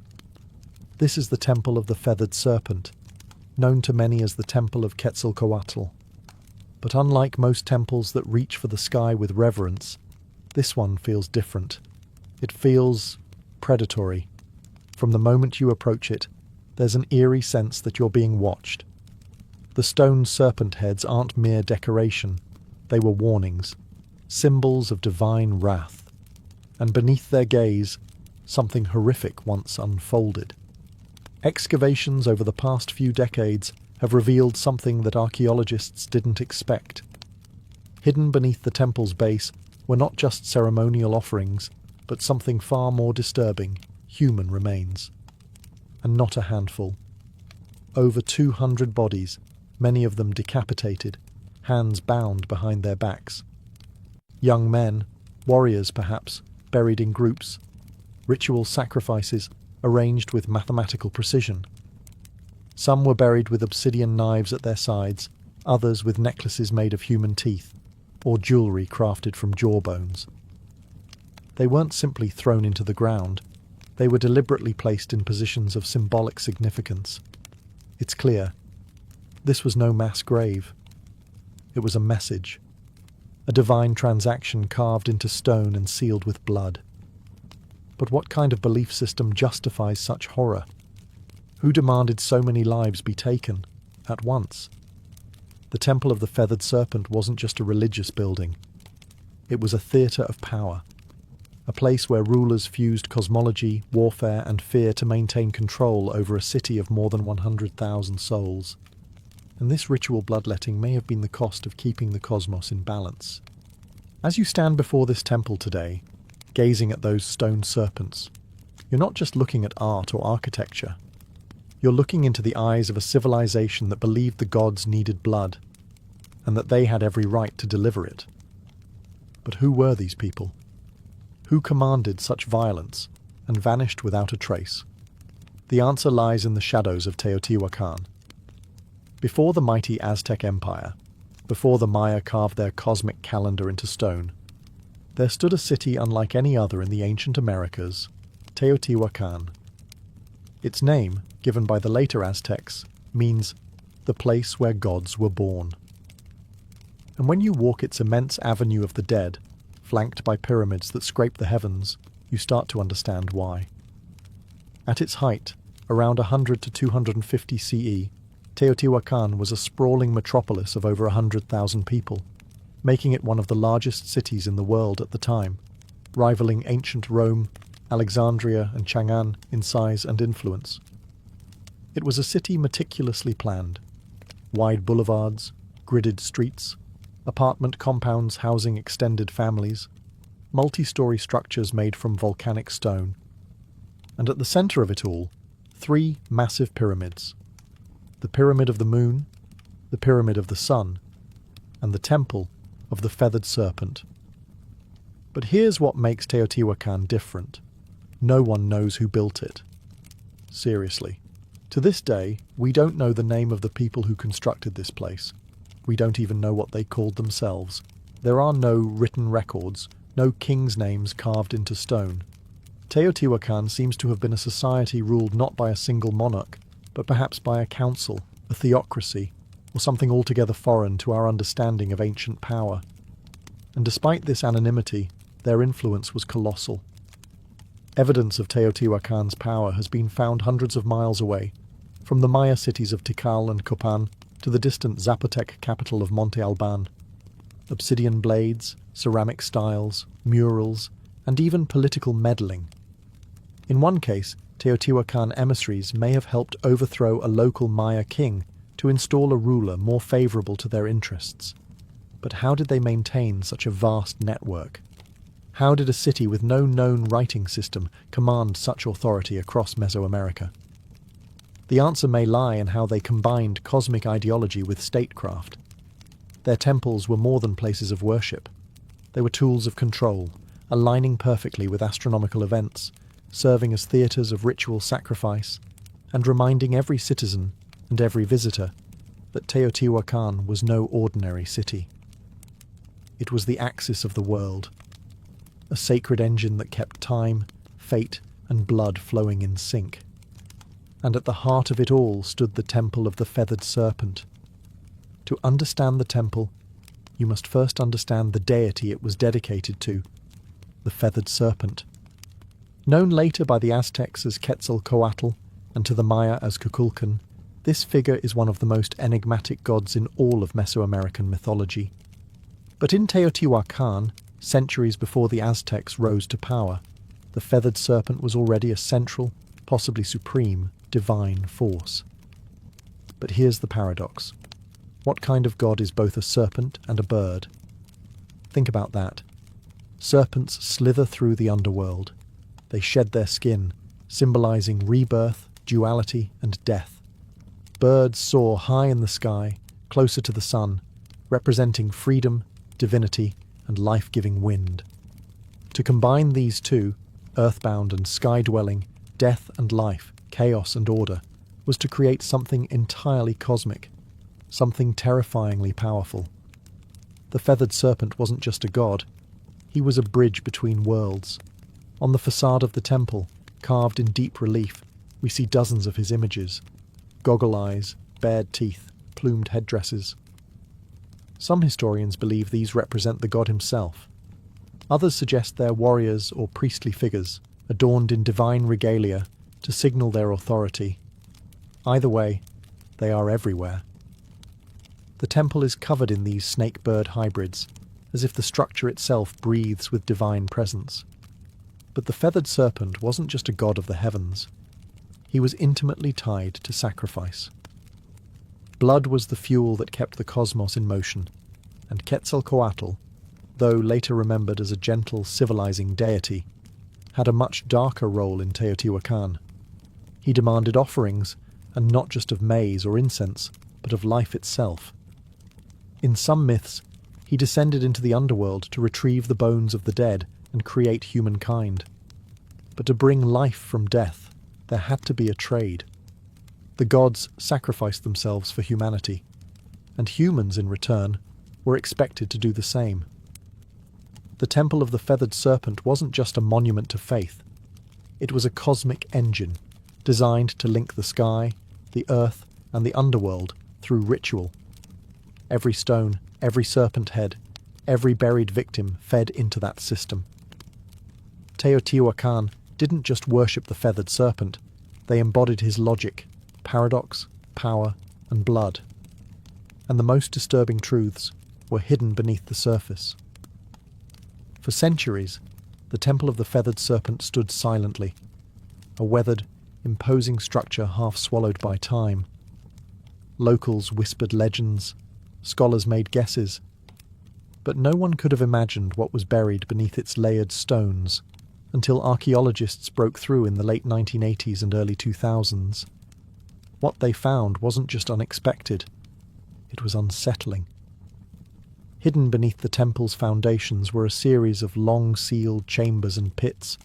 This is the temple of the feathered serpent, known to many as the temple of Quetzalcoatl. But unlike most temples that reach for the sky with reverence, this one feels different. It feels predatory. From the moment you approach it, there's an eerie sense that you're being watched. The stone serpent heads aren't mere decoration. They were warnings, symbols of divine wrath. And beneath their gaze, something horrific once unfolded. Excavations over the past few decades have revealed something that archaeologists didn't expect. Hidden beneath the temple's base were not just ceremonial offerings, but something far more disturbing, human remains. And not a handful. Over 200 bodies, many of them decapitated, hands bound behind their backs. Young men, warriors perhaps, buried in groups, ritual sacrifices arranged with mathematical precision. Some were buried with obsidian knives at their sides, others with necklaces made of human teeth, or jewellery crafted from jawbones. They weren't simply thrown into the ground, they were deliberately placed in positions of symbolic significance. It's clear, this was no mass grave. It was a message, a divine transaction carved into stone and sealed with blood. But what kind of belief system justifies such horror? Who demanded so many lives be taken at once? The Temple of the Feathered Serpent wasn't just a religious building. It was a theatre of power, a place where rulers fused cosmology, warfare, and fear to maintain control over a city of more than 100,000 souls. And this ritual bloodletting may have been the cost of keeping the cosmos in balance. As you stand before this temple today, gazing at those stone serpents, you're not just looking at art or architecture. You're looking into the eyes of a civilization that believed the gods needed blood, and that they had every right to deliver it. But who were these people? Who commanded such violence and vanished without a trace? The answer lies in the shadows of Teotihuacan. Before the mighty Aztec Empire, before the Maya carved their cosmic calendar into stone, there stood a city unlike any other in the ancient Americas, Teotihuacan. Its name, given by the later Aztecs, means the place where gods were born. And when you walk its immense avenue of the dead, flanked by pyramids that scrape the heavens, you start to understand why. At its height, around 100 to 250 CE, Teotihuacan was a sprawling metropolis of over 100,000 people, making it one of the largest cities in the world at the time, rivaling ancient Rome, Alexandria, and Chang'an in size and influence. It was a city meticulously planned. Wide boulevards, gridded streets, apartment compounds housing extended families, multi-story structures made from volcanic stone. And at the centre of it all, 3 massive pyramids. The Pyramid of the Moon, the Pyramid of the Sun, and the Temple of the Feathered Serpent. But here's what makes Teotihuacan different. No one knows who built it. Seriously. To this day, we don't know the name of the people who constructed this place. We don't even know what they called themselves. There are no written records, no kings' names carved into stone. Teotihuacan seems to have been a society ruled not by a single monarch, but perhaps by a council, a theocracy, or something altogether foreign to our understanding of ancient power. And despite this anonymity, their influence was colossal. Evidence of Teotihuacan's power has been found hundreds of miles away, from the Maya cities of Tikal and Copan to the distant Zapotec capital of Monte Alban. Obsidian blades, ceramic styles, murals, and even political meddling. In one case, Teotihuacan emissaries may have helped overthrow a local Maya king to install a ruler more favourable to their interests. But how did they maintain such a vast network? How did a city with no known writing system command such authority across Mesoamerica? The answer may lie in how they combined cosmic ideology with statecraft. Their temples were more than places of worship. They were tools of control, aligning perfectly with astronomical events, serving as theatres of ritual sacrifice, and reminding every citizen and every visitor that Teotihuacan was no ordinary city. It was the axis of the world, a sacred engine that kept time, fate, and blood flowing in sync. And at the heart of it all stood the Temple of the Feathered Serpent. To understand the temple, you must first understand the deity it was dedicated to, the Feathered Serpent. Known later by the Aztecs as Quetzalcoatl and to the Maya as Kukulkan, this figure is one of the most enigmatic gods in all of Mesoamerican mythology. But in Teotihuacan, centuries before the Aztecs rose to power, the Feathered Serpent was already a central, possibly supreme, divine force. But here's the paradox. What kind of god is both a serpent and a bird? Think about that. Serpents slither through the underworld. They shed their skin, symbolizing rebirth, duality, and death. Birds soar high in the sky, closer to the sun, representing freedom, divinity, and life-giving wind. To combine these two, earthbound and sky-dwelling, death and life, chaos and order, was to create something entirely cosmic, something terrifyingly powerful. The feathered serpent wasn't just a god, he was a bridge between worlds. On the facade of the temple, carved in deep relief, we see dozens of his images: goggle eyes, bared teeth, plumed headdresses. Some historians believe these represent the god himself. Others suggest they're warriors or priestly figures, adorned in divine regalia to signal their authority. Either way, they are everywhere. The temple is covered in these snake-bird hybrids, as if the structure itself breathes with divine presence. But the feathered serpent wasn't just a god of the heavens. He was intimately tied to sacrifice. Blood was the fuel that kept the cosmos in motion, and Quetzalcoatl, though later remembered as a gentle, civilizing deity, had a much darker role in Teotihuacan. He demanded offerings, and not just of maize or incense, but of life itself. In some myths, he descended into the underworld to retrieve the bones of the dead and create humankind. But to bring life from death, there had to be a trade. The gods sacrificed themselves for humanity, and humans, in return, were expected to do the same. The Temple of the Feathered Serpent wasn't just a monument to faith. It was a cosmic engine, designed to link the sky, the earth, and the underworld through ritual. Every stone, every serpent head, every buried victim fed into that system. Teotihuacan didn't just worship the feathered serpent, they embodied his logic, paradox, power, and blood. And the most disturbing truths were hidden beneath the surface. For centuries, the Temple of the Feathered Serpent stood silently, a weathered, imposing structure half swallowed by time. Locals whispered legends, scholars made guesses, but no one could have imagined what was buried beneath its layered stones until archaeologists broke through in the late 1980s and early 2000s. What they found wasn't just unexpected, it was unsettling. Hidden beneath the temple's foundations were a series of long sealed chambers and pits,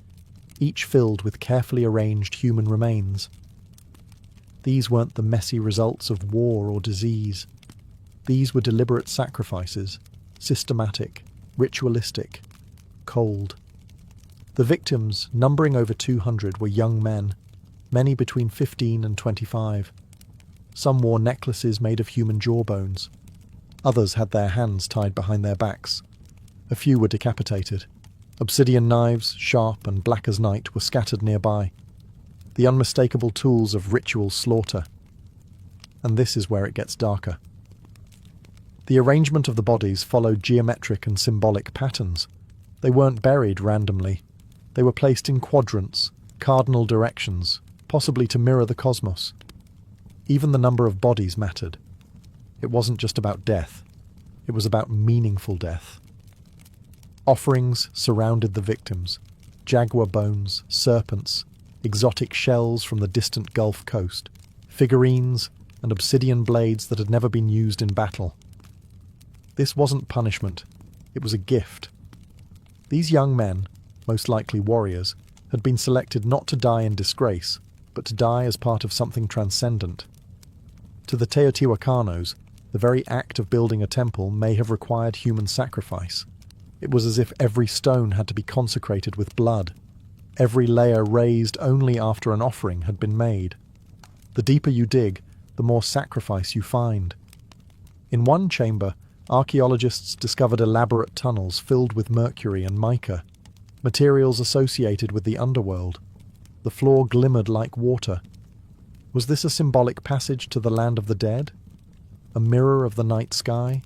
each filled with carefully arranged human remains. These weren't the messy results of war or disease. These were deliberate sacrifices, systematic, ritualistic, cold. The victims, numbering over 200, were young men, many between 15 and 25. Some wore necklaces made of human jawbones. Others had their hands tied behind their backs. A few were decapitated. Obsidian knives, sharp and black as night, were scattered nearby. The unmistakable tools of ritual slaughter. And this is where it gets darker. The arrangement of the bodies followed geometric and symbolic patterns. They weren't buried randomly. They were placed in quadrants, cardinal directions, possibly to mirror the cosmos. Even the number of bodies mattered. It wasn't just about death. It was about meaningful death. Offerings surrounded the victims: jaguar bones, serpents, exotic shells from the distant Gulf Coast, figurines, and obsidian blades that had never been used in battle. This wasn't punishment. It was a gift. These young men, most likely warriors, had been selected not to die in disgrace, but to die as part of something transcendent. To the Teotihuacanos, the very act of building a temple may have required human sacrifice. It was as if every stone had to be consecrated with blood, every layer raised only after an offering had been made. The deeper you dig, the more sacrifice you find. In one chamber, archaeologists discovered elaborate tunnels filled with mercury and mica, materials associated with the underworld. The floor glimmered like water. Was this a symbolic passage to the land of the dead? A mirror of the night sky?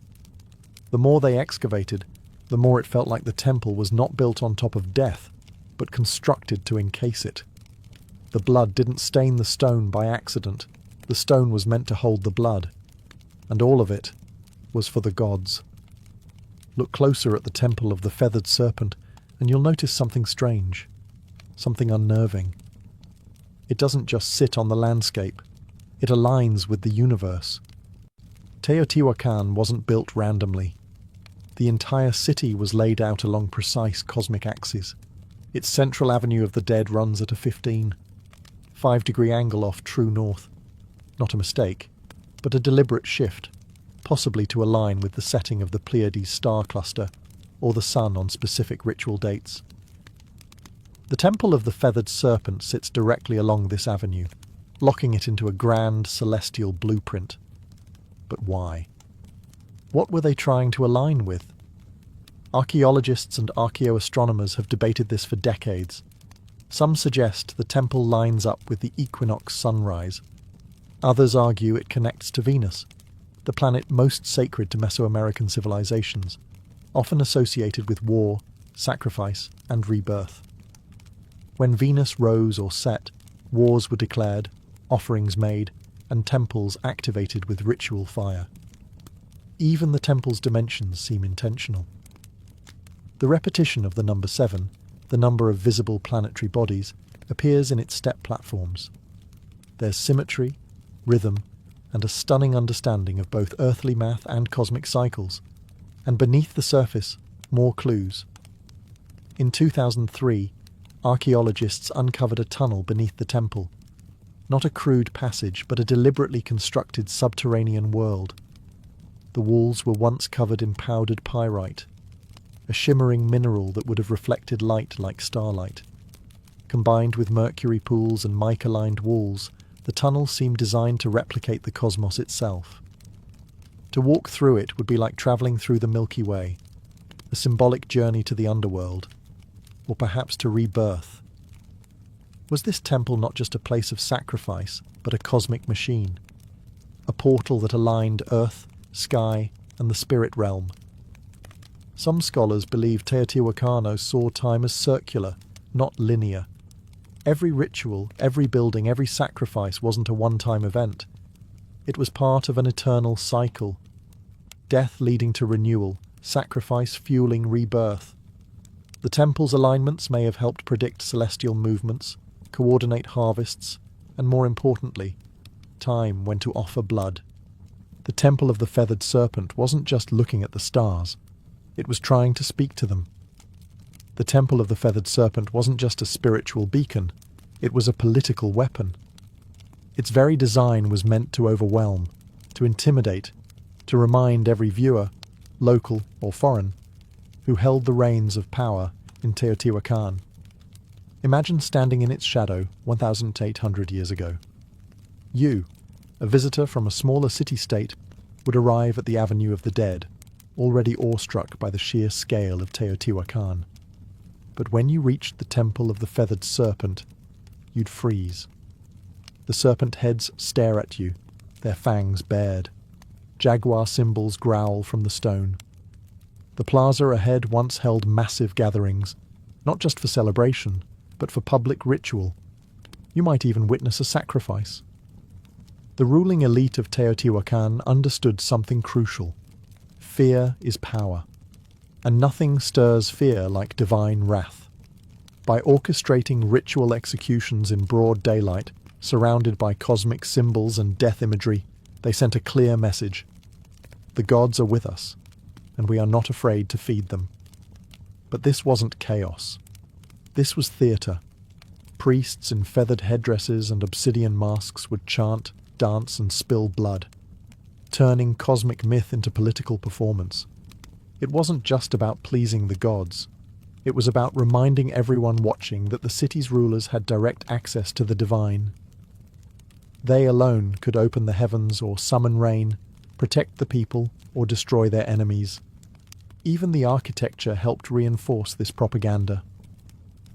The more they excavated, the more it felt like the temple was not built on top of death, but constructed to encase it. The blood didn't stain the stone by accident. The stone was meant to hold the blood. And all of it was for the gods. Look closer at the Temple of the Feathered Serpent, and you'll notice something strange, something unnerving. It doesn't just sit on the landscape. It aligns with the universe. Teotihuacan wasn't built randomly. The entire city was laid out along precise cosmic axes. Its central avenue of the dead runs at a 5-degree angle off true north. Not a mistake, but a deliberate shift, possibly to align with the setting of the Pleiades star cluster or the sun on specific ritual dates. The Temple of the Feathered Serpent sits directly along this avenue, locking it into a grand celestial blueprint. But why? What were they trying to align with? Archaeologists and archaeoastronomers have debated this for decades. Some suggest the temple lines up with the equinox sunrise. Others argue it connects to Venus, the planet most sacred to Mesoamerican civilizations, often associated with war, sacrifice, and rebirth. When Venus rose or set, wars were declared, offerings made, and temples activated with ritual fire. Even the temple's dimensions seem intentional. The repetition of the number 7, the number of visible planetary bodies, appears in its step platforms. There's symmetry, rhythm, and a stunning understanding of both earthly math and cosmic cycles. And beneath the surface, more clues. In 2003, archaeologists uncovered a tunnel beneath the temple. Not a crude passage, but a deliberately constructed subterranean world. The walls were once covered in powdered pyrite, a shimmering mineral that would have reflected light like starlight. Combined with mercury pools and mica-lined walls, the tunnel seemed designed to replicate the cosmos itself. To walk through it would be like travelling through the Milky Way, a symbolic journey to the underworld, or perhaps to rebirth. Was this temple not just a place of sacrifice, but a cosmic machine? A portal that aligned earth, sky, and the spirit realm? Some scholars believe Teotihuacano saw time as circular, not linear. Every ritual, every building, every sacrifice wasn't a one-time event. It was part of an eternal cycle. Death leading to renewal, sacrifice fueling rebirth. The temple's alignments may have helped predict celestial movements, coordinate harvests, and more importantly, time when to offer blood. The Temple of the Feathered Serpent wasn't just looking at the stars. It was trying to speak to them. The Temple of the Feathered Serpent wasn't just a spiritual beacon. It was a political weapon. Its very design was meant to overwhelm, to intimidate, to remind every viewer, local or foreign, who held the reins of power in Teotihuacan. Imagine standing in its shadow 1,800 years ago. You, a visitor from a smaller city-state, would arrive at the Avenue of the Dead, already awestruck by the sheer scale of Teotihuacan. But when you reached the Temple of the Feathered Serpent, you'd freeze. The serpent heads stare at you, their fangs bared. Jaguar symbols growl from the stone. The plaza ahead once held massive gatherings, not just for celebration, but for public ritual. You might even witness a sacrifice. The ruling elite of Teotihuacan understood something crucial. Fear is power, and nothing stirs fear like divine wrath. By orchestrating ritual executions in broad daylight, surrounded by cosmic symbols and death imagery, they sent a clear message. The gods are with us, and we are not afraid to feed them. But this wasn't chaos. This was theatre. Priests in feathered headdresses and obsidian masks would chant, dance, and spill blood, turning cosmic myth into political performance. It wasn't just about pleasing the gods. It was about reminding everyone watching that the city's rulers had direct access to the divine. They alone could open the heavens or summon rain, protect the people, or destroy their enemies. Even the architecture helped reinforce this propaganda.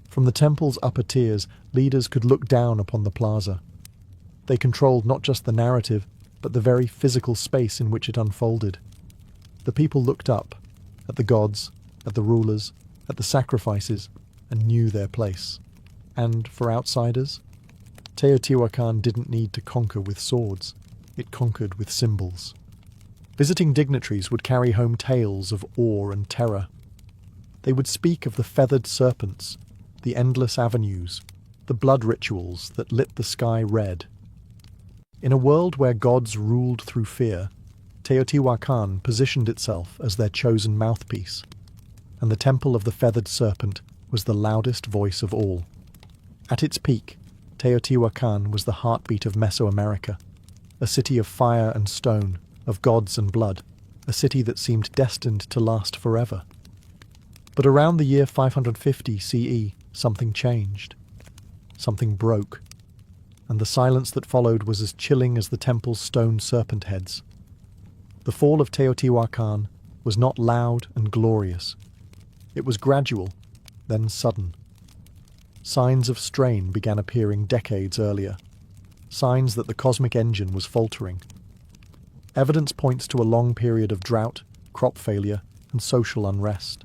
From the temple's upper tiers, leaders could look down upon the plaza. They controlled not just the narrative, but the very physical space in which it unfolded. The people looked up, at the gods, at the rulers, at the sacrifices, and knew their place. And for outsiders, Teotihuacan didn't need to conquer with swords. It conquered with symbols. Visiting dignitaries would carry home tales of awe and terror. They would speak of the feathered serpents, the endless avenues, the blood rituals that lit the sky red. In a world where gods ruled through fear, Teotihuacan positioned itself as their chosen mouthpiece, and the Temple of the Feathered Serpent was the loudest voice of all. At its peak, Teotihuacan was the heartbeat of Mesoamerica, a city of fire and stone, of gods and blood, a city that seemed destined to last forever. But around the year 550 CE, something changed. Something broke, and the silence that followed was as chilling as the temple's stone serpent heads. The fall of Teotihuacan was not loud and glorious. It was gradual, then sudden. Signs of strain began appearing decades earlier, signs that the cosmic engine was faltering. Evidence points to a long period of drought, crop failure, and social unrest.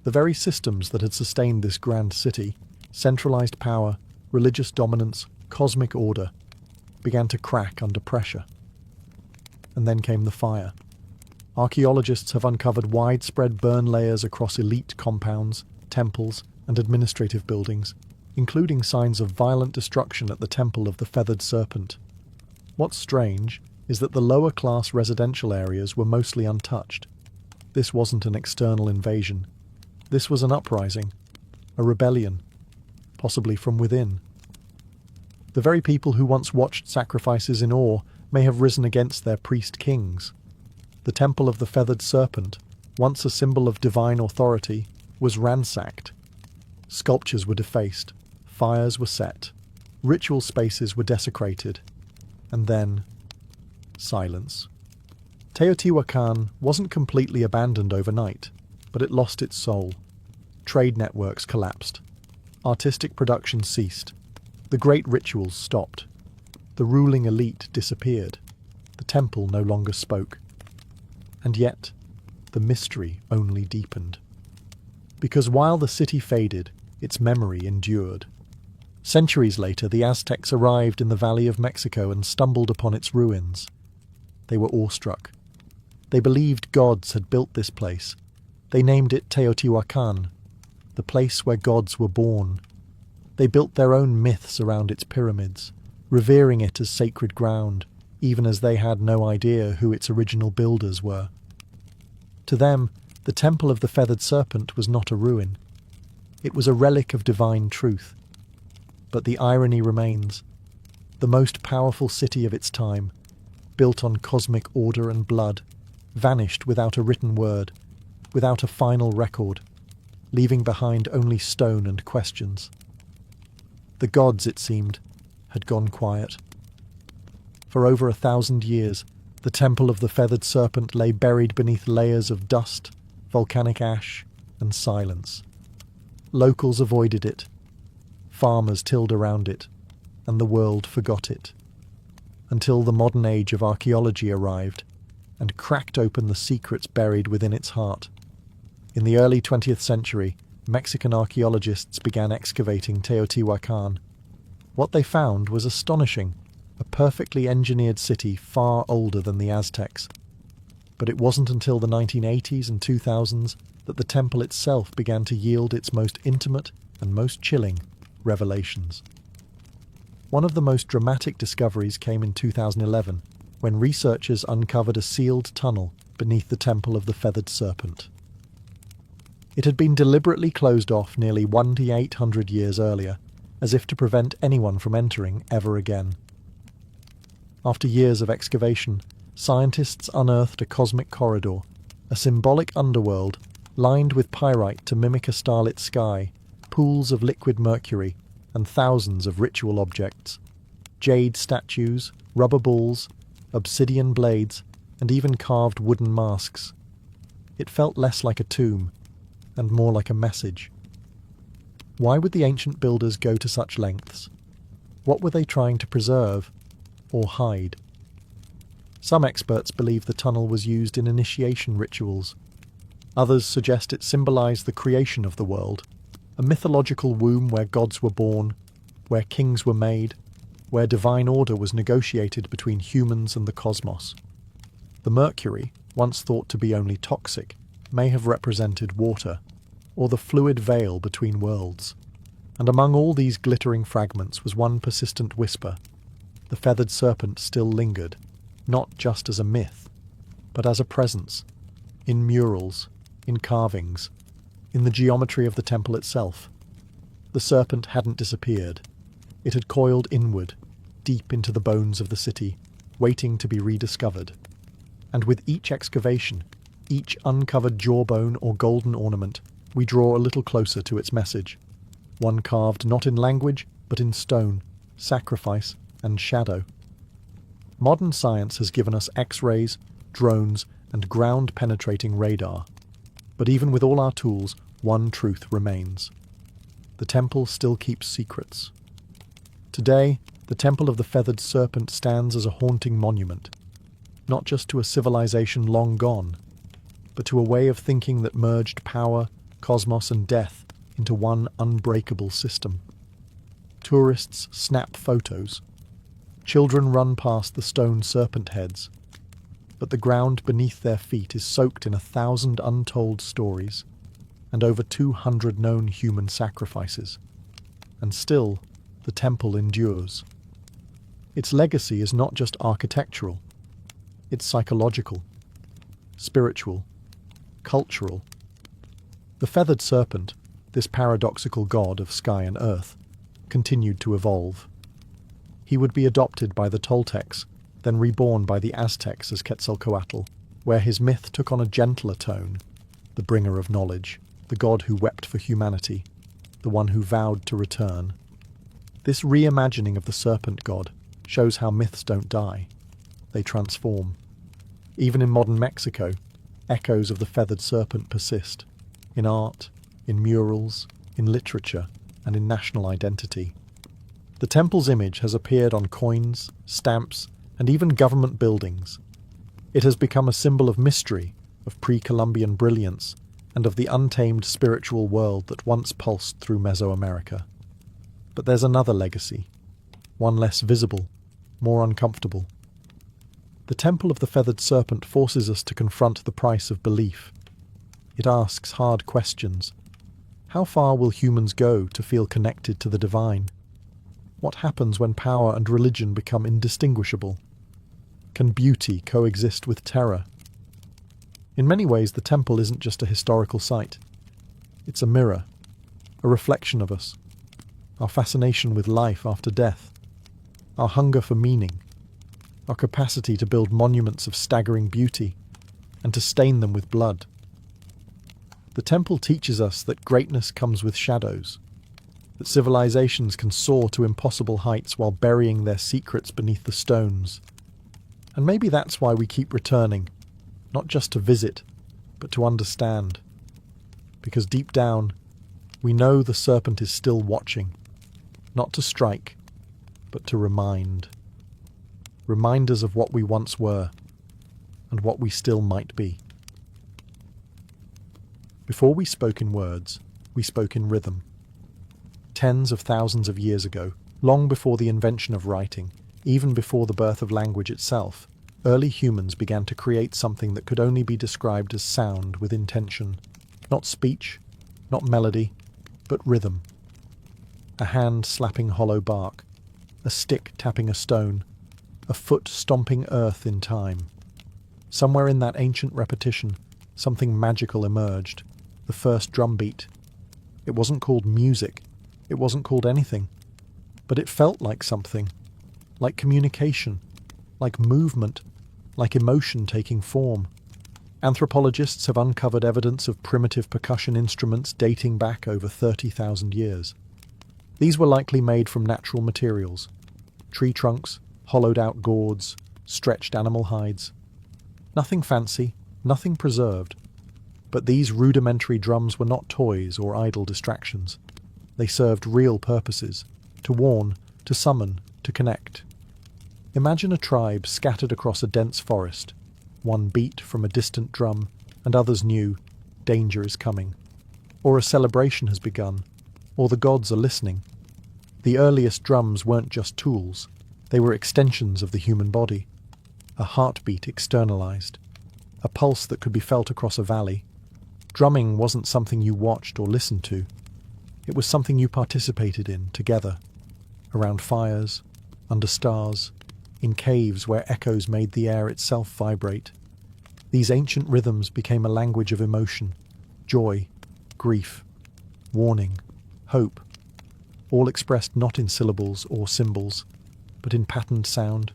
The very systems that had sustained this grand city, centralized power, religious dominance, cosmic order, began to crack under pressure. And then came the fire. Archaeologists have uncovered widespread burn layers across elite compounds, temples, and administrative buildings, including signs of violent destruction at the Temple of the Feathered Serpent. What's strange is that the lower-class residential areas were mostly untouched. This wasn't an external invasion. This was an uprising, a rebellion, possibly from within. The very people who once watched sacrifices in awe may have risen against their priest-kings. The Temple of the Feathered Serpent, once a symbol of divine authority, was ransacked. Sculptures were defaced, fires were set, ritual spaces were desecrated, and then silence. Teotihuacan wasn't completely abandoned overnight, but it lost its soul. Trade networks collapsed. Artistic production ceased. The great rituals stopped. The ruling elite disappeared. The temple no longer spoke. And yet, the mystery only deepened. Because while the city faded, its memory endured. Centuries later, the Aztecs arrived in the Valley of Mexico and stumbled upon its ruins. They were awestruck. They believed gods had built this place. They named it Teotihuacan, the place where gods were born. They built their own myths around its pyramids, revering it as sacred ground, even as they had no idea who its original builders were. To them, the Temple of the Feathered Serpent was not a ruin. It was a relic of divine truth. But the irony remains. The most powerful city of its time, built on cosmic order and blood, vanished without a written word, without a final record, leaving behind only stone and questions. The gods, it seemed, had gone quiet. For over 1,000 years, the Temple of the Feathered Serpent lay buried beneath layers of dust, volcanic ash, and silence. Locals avoided it. Farmers tilled around it, and the world forgot it. Until the modern age of archaeology arrived and cracked open the secrets buried within its heart. In the early 20th century, Mexican archaeologists began excavating Teotihuacan. What they found was astonishing, a perfectly engineered city far older than the Aztecs. But it wasn't until the 1980s and 2000s that the temple itself began to yield its most intimate and most chilling revelations. One of the most dramatic discoveries came in 2011, when researchers uncovered a sealed tunnel beneath the Temple of the Feathered Serpent. It had been deliberately closed off nearly 1,800 years earlier, as if to prevent anyone from entering ever again. After years of excavation, scientists unearthed a cosmic corridor, a symbolic underworld lined with pyrite to mimic a starlit sky, pools of liquid mercury, and thousands of ritual objects. Jade statues, rubber balls, obsidian blades, and even carved wooden masks. It felt less like a tomb, and more like a message. Why would the ancient builders go to such lengths? What were they trying to preserve, or hide? Some experts believe the tunnel was used in initiation rituals. Others suggest it symbolized the creation of the world, a mythological womb where gods were born, where kings were made, where divine order was negotiated between humans and the cosmos. The mercury, once thought to be only toxic, may have represented water, or the fluid veil between worlds. And among all these glittering fragments was one persistent whisper. The feathered serpent still lingered, not just as a myth, but as a presence, in murals, in carvings, in the geometry of the temple itself. The serpent hadn't disappeared. It had coiled inward, deep into the bones of the city, waiting to be rediscovered. And with each excavation, each uncovered jawbone or golden ornament, we draw a little closer to its message. One carved not in language, but in stone, sacrifice, and shadow. Modern science has given us X-rays, drones, and ground-penetrating radar. But even with all our tools, one truth remains. The temple still keeps secrets. Today, the Temple of the Feathered Serpent stands as a haunting monument, not just to a civilization long gone, but to a way of thinking that merged power, cosmos, and death into one unbreakable system. Tourists snap photos. Children run past the stone serpent heads, but the ground beneath their feet is soaked in 1,000 untold stories and over 200 known human sacrifices. And still, the temple endures. Its legacy is not just architectural, it's psychological, spiritual, cultural. The feathered serpent, this paradoxical god of sky and earth, continued to evolve. He would be adopted by the Toltecs, then reborn by the Aztecs as Quetzalcoatl, where his myth took on a gentler tone, the bringer of knowledge, the god who wept for humanity, the one who vowed to return. This reimagining of the serpent god shows how myths don't die. They transform. Even in modern Mexico, echoes of the feathered serpent persist, in art, in murals, in literature, and in national identity. The temple's image has appeared on coins, stamps, and even government buildings. It has become a symbol of mystery, of pre-Columbian brilliance, and of the untamed spiritual world that once pulsed through Mesoamerica. But there's another legacy, one less visible, more uncomfortable. The Temple of the Feathered Serpent forces us to confront the price of belief. It asks hard questions. How far will humans go to feel connected to the divine? What happens when power and religion become indistinguishable? Can beauty coexist with terror? In many ways, the temple isn't just a historical site. It's a mirror, a reflection of us, our fascination with life after death, our hunger for meaning, our capacity to build monuments of staggering beauty and to stain them with blood. The temple teaches us that greatness comes with shadows, that civilizations can soar to impossible heights while burying their secrets beneath the stones. And maybe that's why we keep returning, not just to visit, but to understand. Because deep down, we know the serpent is still watching, not to strike, but to remind. Reminders of what we once were, and what we still might be. Before we spoke in words, we spoke in rhythm. Tens of thousands of years ago, long before the invention of writing, even before the birth of language itself, early humans began to create something that could only be described as sound with intention. Not speech, not melody, but rhythm. A hand slapping hollow bark, a stick tapping a stone, a foot stomping earth in time. Somewhere in that ancient repetition, something magical emerged, the first drum beat. It wasn't called music, it wasn't called anything, but it felt like something, like communication, like movement, like emotion taking form. Anthropologists have uncovered evidence of primitive percussion instruments dating back over 30,000 years. These were likely made from natural materials, tree trunks, hollowed-out gourds, stretched animal hides. Nothing fancy, nothing preserved. But these rudimentary drums were not toys or idle distractions. They served real purposes, to warn, to summon, to connect. Imagine a tribe scattered across a dense forest. One beat from a distant drum, and others knew danger is coming. Or a celebration has begun, or the gods are listening. The earliest drums weren't just tools. They were extensions of the human body. A heartbeat externalized. A pulse that could be felt across a valley. Drumming wasn't something you watched or listened to. It was something you participated in together, around fires, under stars, in caves where echoes made the air itself vibrate. These ancient rhythms became a language of emotion, joy, grief, warning, hope, all expressed not in syllables or symbols, but in patterned sound.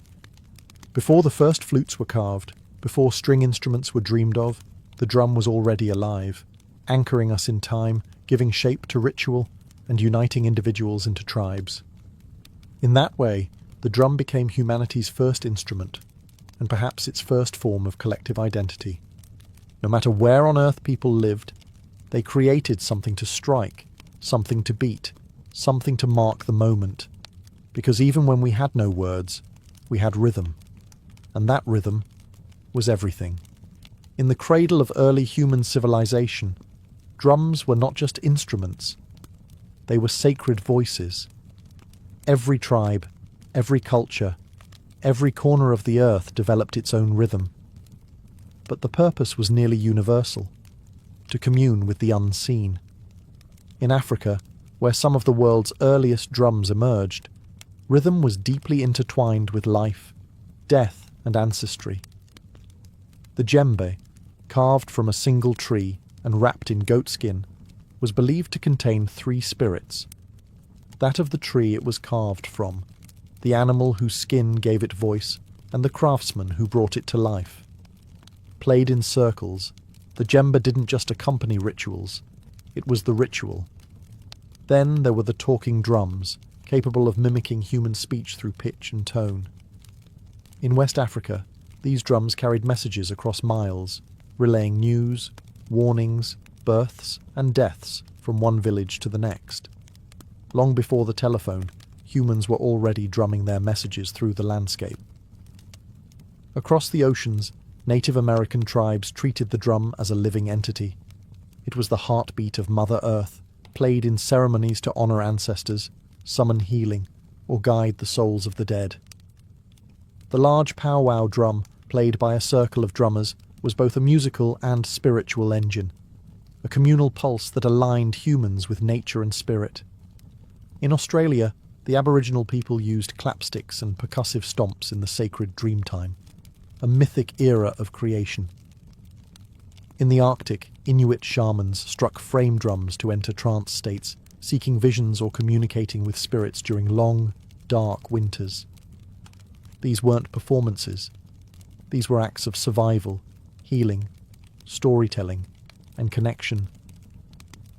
Before the first flutes were carved, before string instruments were dreamed of, the drum was already alive, anchoring us in time, giving shape to ritual, and uniting individuals into tribes. In that way, the drum became humanity's first instrument, and perhaps its first form of collective identity. No matter where on earth people lived, they created something to strike, something to beat, something to mark the moment. Because even when we had no words, we had rhythm. And that rhythm was everything. In the cradle of early human civilization, drums were not just instruments. They were sacred voices. Every tribe, every culture, every corner of the earth developed its own rhythm. But the purpose was nearly universal, to commune with the unseen. In Africa, where some of the world's earliest drums emerged, rhythm was deeply intertwined with life, death, and ancestry. The djembe, carved from a single tree and wrapped in goatskin, was believed to contain three spirits: that of the tree it was carved from, the animal whose skin gave it voice, and the craftsman who brought it to life. Played in circles, the djembe didn't just accompany rituals, it was the ritual. Then there were the talking drums, capable of mimicking human speech through pitch and tone. In West Africa, these drums carried messages across miles, relaying news, warnings, births, and deaths from one village to the next. Long before the telephone, humans were already drumming their messages through the landscape. Across the oceans, Native American tribes treated the drum as a living entity. It was the heartbeat of Mother Earth, played in ceremonies to honor ancestors, summon healing, or guide the souls of the dead. The large powwow drum, played by a circle of drummers, was both a musical and spiritual engine, a communal pulse that aligned humans with nature and spirit. In Australia, the Aboriginal people used clapsticks and percussive stomps in the sacred Dreamtime, a mythic era of creation. In the Arctic, Inuit shamans struck frame drums to enter trance states, seeking visions or communicating with spirits during long, dark winters. These weren't performances. These were acts of survival, healing, storytelling, and connection.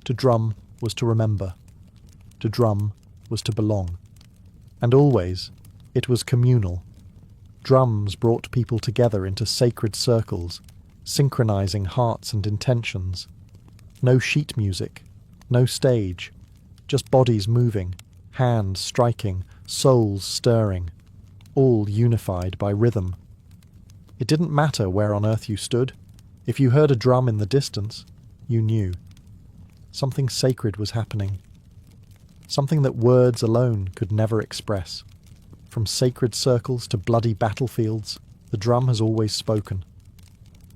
To drum was to remember. To drum was to belong. And always, it was communal. Drums brought people together into sacred circles, synchronizing hearts and intentions. No sheet music, no stage, just bodies moving, hands striking, souls stirring, all unified by rhythm. It didn't matter where on earth you stood. If you heard a drum in the distance, you knew. Something sacred was happening. Something that words alone could never express. From sacred circles to bloody battlefields, the drum has always spoken.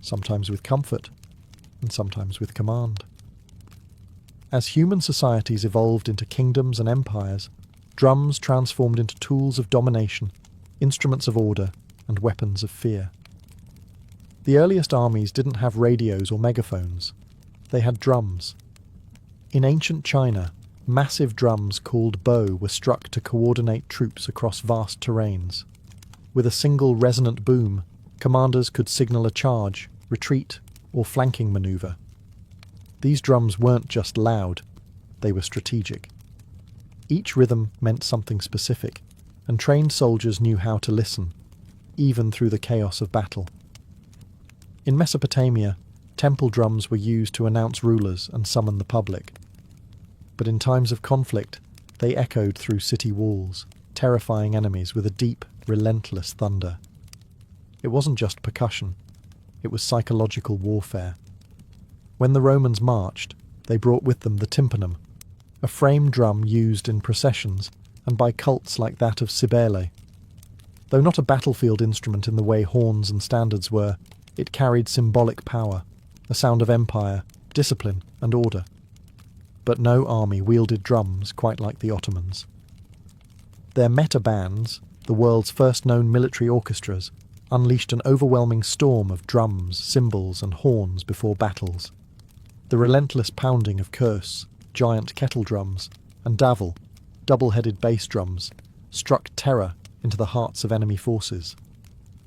Sometimes with comfort, and sometimes with command. As human societies evolved into kingdoms and empires, drums transformed into tools of domination, instruments of order, and weapons of fear. The earliest armies didn't have radios or megaphones. They had drums. In ancient China, massive drums called bo were struck to coordinate troops across vast terrains. With a single resonant boom, commanders could signal a charge, retreat, or flanking maneuver. These drums weren't just loud, they were strategic. Each rhythm meant something specific, and trained soldiers knew how to listen, even through the chaos of battle. In Mesopotamia, temple drums were used to announce rulers and summon the public. But in times of conflict, they echoed through city walls, terrifying enemies with a deep, relentless thunder. It wasn't just percussion, it was psychological warfare. When the Romans marched, they brought with them the tympanum, a frame drum used in processions and by cults like that of Cybele. Though not a battlefield instrument in the way horns and standards were, it carried symbolic power, a sound of empire, discipline, and order. But no army wielded drums quite like the Ottomans. Their meta bands, the world's first known military orchestras, unleashed an overwhelming storm of drums, cymbals, and horns before battles. The relentless pounding of curse, giant kettle drums, and davil, double-headed bass drums, struck terror into the hearts of enemy forces.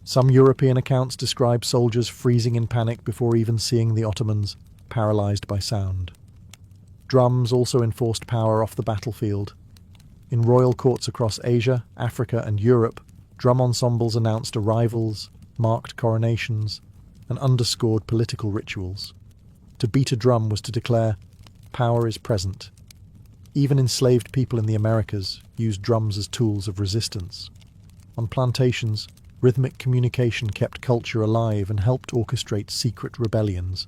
Some European accounts describe soldiers freezing in panic before even seeing the Ottomans, paralysed by sound. Drums also enforced power off the battlefield. In royal courts across Asia, Africa and Europe, drum ensembles announced arrivals, marked coronations, and underscored political rituals. To beat a drum was to declare, power is present. Even enslaved people in the Americas used drums as tools of resistance. On plantations, rhythmic communication kept culture alive and helped orchestrate secret rebellions.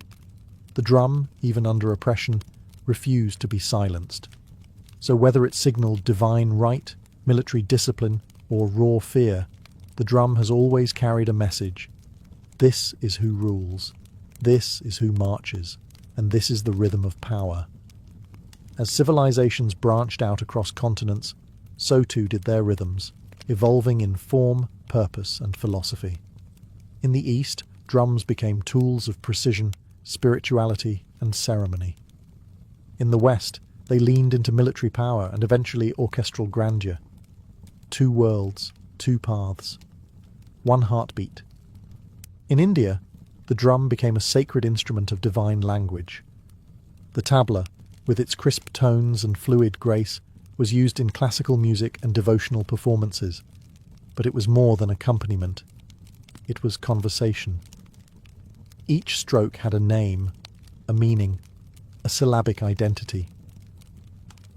The drum, even under oppression, refused to be silenced. So whether it signaled divine right, military discipline, or raw fear, the drum has always carried a message. This is who rules, this is who marches, and this is the rhythm of power. As civilizations branched out across continents, so too did their rhythms, evolving in form, purpose, and philosophy. In the East, drums became tools of precision, spirituality, and ceremony. In the West, they leaned into military power and eventually orchestral grandeur. Two worlds, two paths, one heartbeat. In India, the drum became a sacred instrument of divine language. The tabla, with its crisp tones and fluid grace, was used in classical music and devotional performances, but it was more than accompaniment. It was conversation. Each stroke had a name, a meaning, a syllabic identity.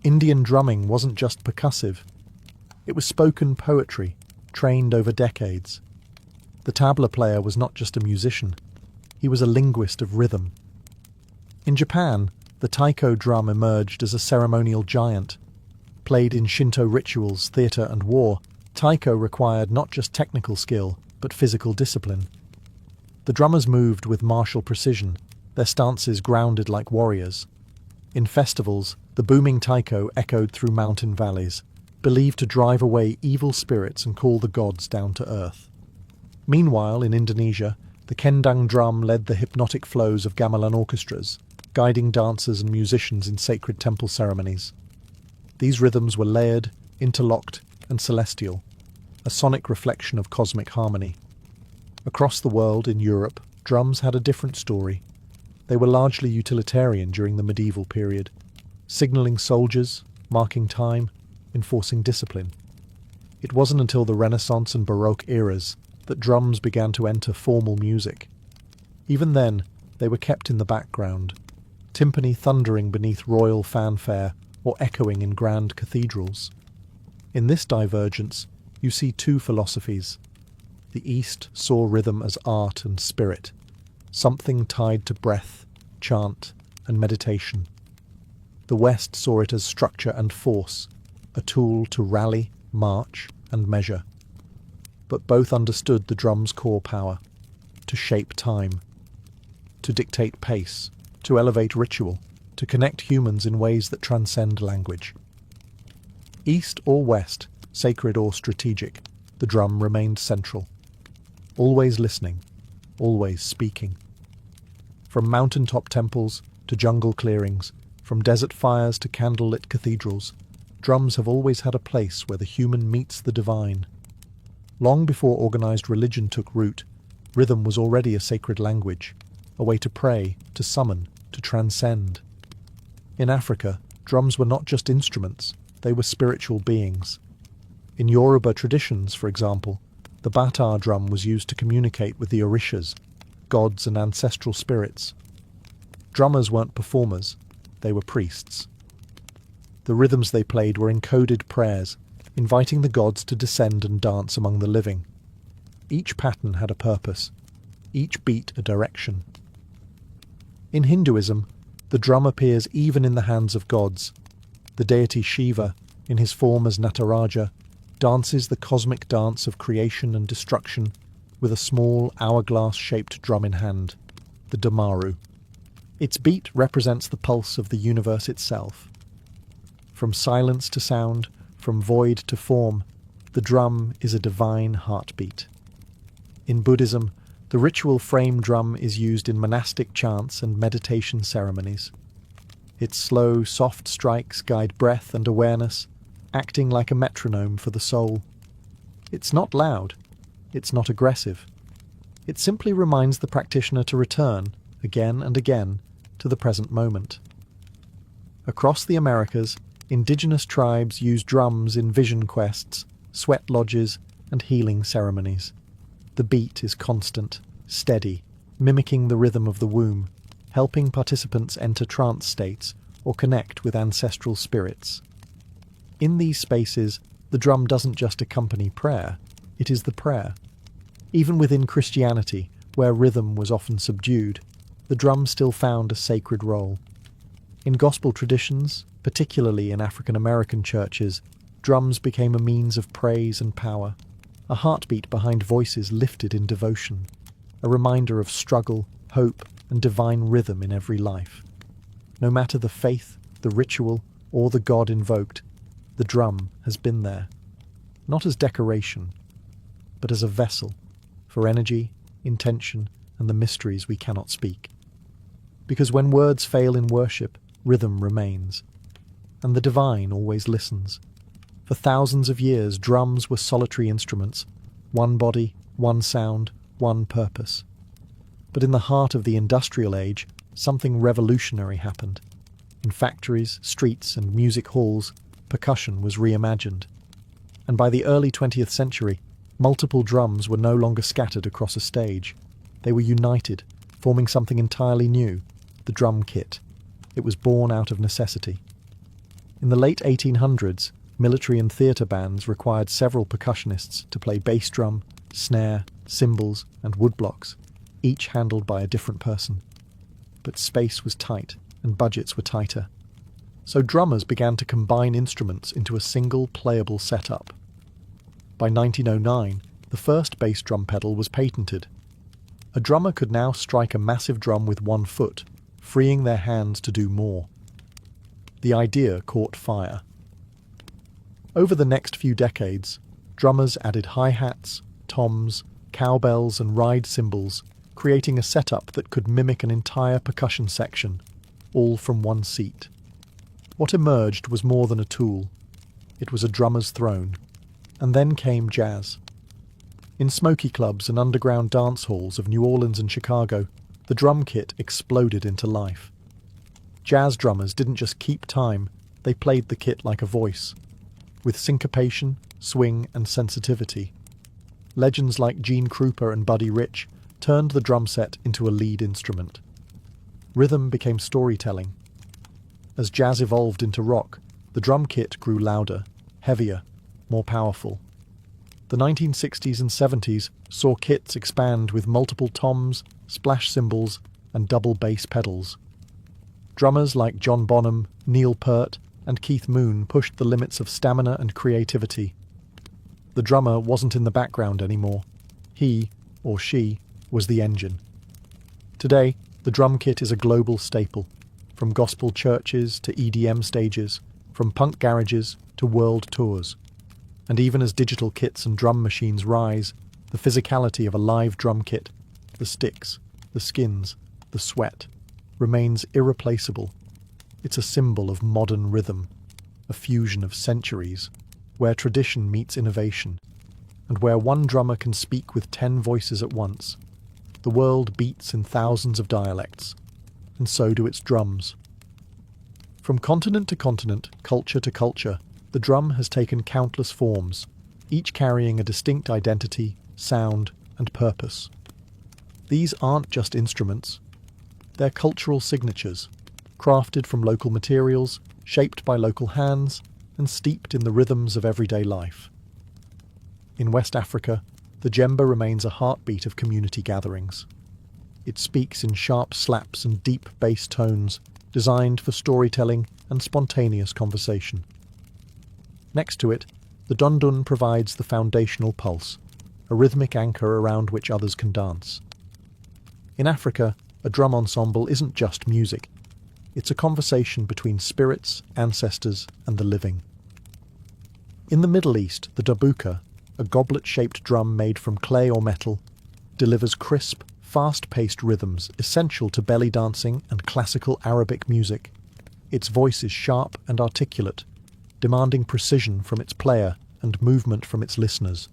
Indian drumming wasn't just percussive. It was spoken poetry, trained over decades. The tabla player was not just a musician. He was a linguist of rhythm. In Japan, the taiko drum emerged as a ceremonial giant. Played in Shinto rituals, theatre and war, taiko required not just technical skill, but physical discipline. The drummers moved with martial precision, their stances grounded like warriors. In festivals, the booming taiko echoed through mountain valleys, believed to drive away evil spirits and call the gods down to earth. Meanwhile, in Indonesia, the kendang drum led the hypnotic flows of gamelan orchestras, guiding dancers and musicians in sacred temple ceremonies. These rhythms were layered, interlocked, and celestial, a sonic reflection of cosmic harmony. Across the world, in Europe, drums had a different story. They were largely utilitarian during the medieval period, signalling soldiers, marking time, enforcing discipline. It wasn't until the Renaissance and Baroque eras that drums began to enter formal music. Even then, they were kept in the background, timpani thundering beneath royal fanfare or echoing in grand cathedrals. In this divergence, you see two philosophies. The East saw rhythm as art and spirit, something tied to breath, chant, and meditation. The West saw it as structure and force, a tool to rally, march, and measure. But both understood the drum's core power, to shape time, to dictate pace, to elevate ritual, to connect humans in ways that transcend language. East or West, sacred or strategic, the drum remained central. Always listening, always speaking. From mountaintop temples to jungle clearings, from desert fires to candlelit cathedrals, drums have always had a place where the human meets the divine. Long before organized religion took root, rhythm was already a sacred language, a way to pray, to summon, to transcend. In Africa, drums were not just instruments, they were spiritual beings. In Yoruba traditions, for example, the bata drum was used to communicate with the orishas, gods and ancestral spirits. Drummers weren't performers, they were priests. The rhythms they played were encoded prayers, inviting the gods to descend and dance among the living. Each pattern had a purpose, each beat a direction. In Hinduism, the drum appears even in the hands of gods. The deity Shiva, in his form as Nataraja, dances the cosmic dance of creation and destruction with a small hourglass-shaped drum in hand, the damaru. Its beat represents the pulse of the universe itself. From silence to sound, from void to form, the drum is a divine heartbeat. In Buddhism, The ritual frame drum is used in monastic chants and meditation ceremonies. Its slow, soft strikes guide breath and awareness, acting like a metronome for the soul. It's not loud. It's not aggressive. It simply reminds the practitioner to return, again and again, to the present moment. Across the Americas, indigenous tribes use drums in vision quests, sweat lodges, and healing ceremonies. The beat is constant, steady, mimicking the rhythm of the womb, helping participants enter trance states or connect with ancestral spirits. In these spaces, the drum doesn't just accompany prayer, it is the prayer. Even within Christianity, where rhythm was often subdued, the drum still found a sacred role. In gospel traditions, particularly in African American churches, drums became a means of praise and power, a heartbeat behind voices lifted in devotion, a reminder of struggle, hope, and divine rhythm in every life. No matter the faith, the ritual, or the God invoked, the drum has been there, not as decoration, but as a vessel for energy, intention, and the mysteries we cannot speak. Because when words fail in worship, rhythm remains, and the divine always listens. For thousands of years, drums were solitary instruments, one body, one sound, one purpose. But in the heart of the industrial age, something revolutionary happened. In factories, streets, and music halls, percussion was reimagined. And by the early 20th century, multiple drums were no longer scattered across a stage. They were united, forming something entirely new, the drum kit. It was born out of necessity. In the late 1800s, military and theatre bands required several percussionists to play bass drum, snare, cymbals, and woodblocks, each handled by a different person. But space was tight, and budgets were tighter. So drummers began to combine instruments into a single playable setup. By 1909, the first bass drum pedal was patented. A drummer could now strike a massive drum with one foot, freeing their hands to do more. The idea caught fire. Over the next few decades, drummers added hi-hats, toms, cowbells, and ride cymbals, creating a setup that could mimic an entire percussion section, all from one seat. What emerged was more than a tool. It was a drummer's throne. And then came jazz. In smoky clubs and underground dance halls of New Orleans and Chicago, the drum kit exploded into life. Jazz drummers didn't just keep time, they played the kit like a voice, with syncopation, swing, and sensitivity. Legends like Gene Krupa and Buddy Rich turned the drum set into a lead instrument. Rhythm became storytelling. As jazz evolved into rock, the drum kit grew louder, heavier, more powerful. The 1960s and 70s saw kits expand with multiple toms, splash cymbals, and double bass pedals. Drummers like John Bonham, Neil Peart, and Keith Moon pushed the limits of stamina and creativity. The drummer wasn't in the background anymore. He, or she, was the engine. Today, the drum kit is a global staple, from gospel churches to EDM stages, from punk garages to world tours. And even as digital kits and drum machines rise, the physicality of a live drum kit, the sticks, the skins, the sweat, remains irreplaceable. It's a symbol of modern rhythm, a fusion of centuries, where tradition meets innovation, and where one drummer can speak with 10 voices at once. The world beats in thousands of dialects, and so do its drums. From continent to continent, culture to culture, the drum has taken countless forms, each carrying a distinct identity, sound, and purpose. These aren't just instruments. They're cultural signatures, crafted from local materials, shaped by local hands, and steeped in the rhythms of everyday life. In West Africa, the djembe remains a heartbeat of community gatherings. It speaks in sharp slaps and deep bass tones, designed for storytelling and spontaneous conversation. Next to it, the dundun provides the foundational pulse, a rhythmic anchor around which others can dance. In Africa, a drum ensemble isn't just music. It's a conversation between spirits, ancestors, and the living. In the Middle East, the darbuka, a goblet-shaped drum made from clay or metal, delivers crisp, fast-paced rhythms essential to belly dancing and classical Arabic music. Its voice is sharp and articulate, demanding precision from its player and movement from its listeners.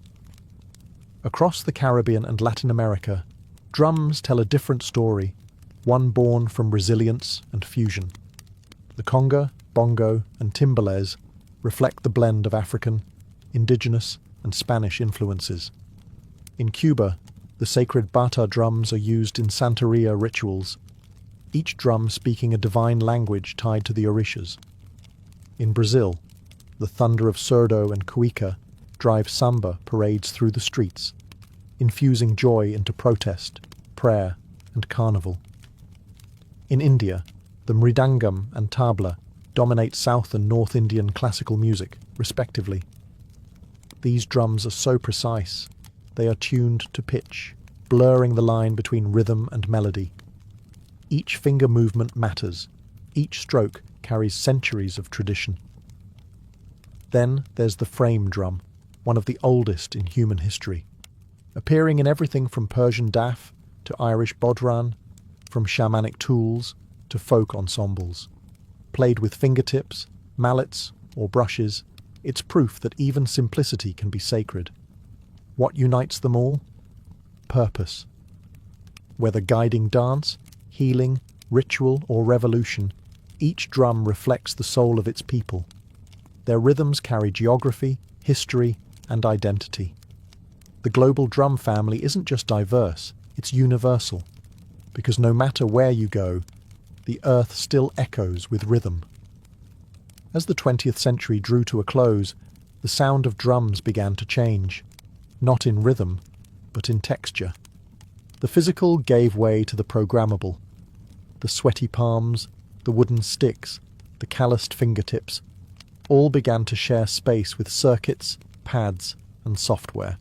Across the Caribbean and Latin America, drums tell a different story, one born from resilience and fusion. The conga, bongo, and timbales reflect the blend of African, indigenous, and Spanish influences. In Cuba, the sacred bata drums are used in Santeria rituals, each drum speaking a divine language tied to the orishas. In Brazil, the thunder of surdo and cuica drive samba parades through the streets, infusing joy into protest, prayer, and carnival. In India, the mridangam and tabla dominate South and North Indian classical music, respectively. These drums are so precise, they are tuned to pitch, blurring the line between rhythm and melody. Each finger movement matters, each stroke carries centuries of tradition. Then there's the frame drum, one of the oldest in human history, appearing in everything from Persian daf to Irish bodhran, from shamanic tools to folk ensembles. Played with fingertips, mallets, or brushes, it's proof that even simplicity can be sacred. What unites them all? Purpose. Whether guiding dance, healing, ritual, or revolution, each drum reflects the soul of its people. Their rhythms carry geography, history, and identity. The global drum family isn't just diverse, it's universal, because no matter where you go, the earth still echoes with rhythm. As the 20th century drew to a close, the sound of drums began to change, not in rhythm, but in texture. The physical gave way to the programmable. The sweaty palms, the wooden sticks, the calloused fingertips, all began to share space with circuits, pads, and software.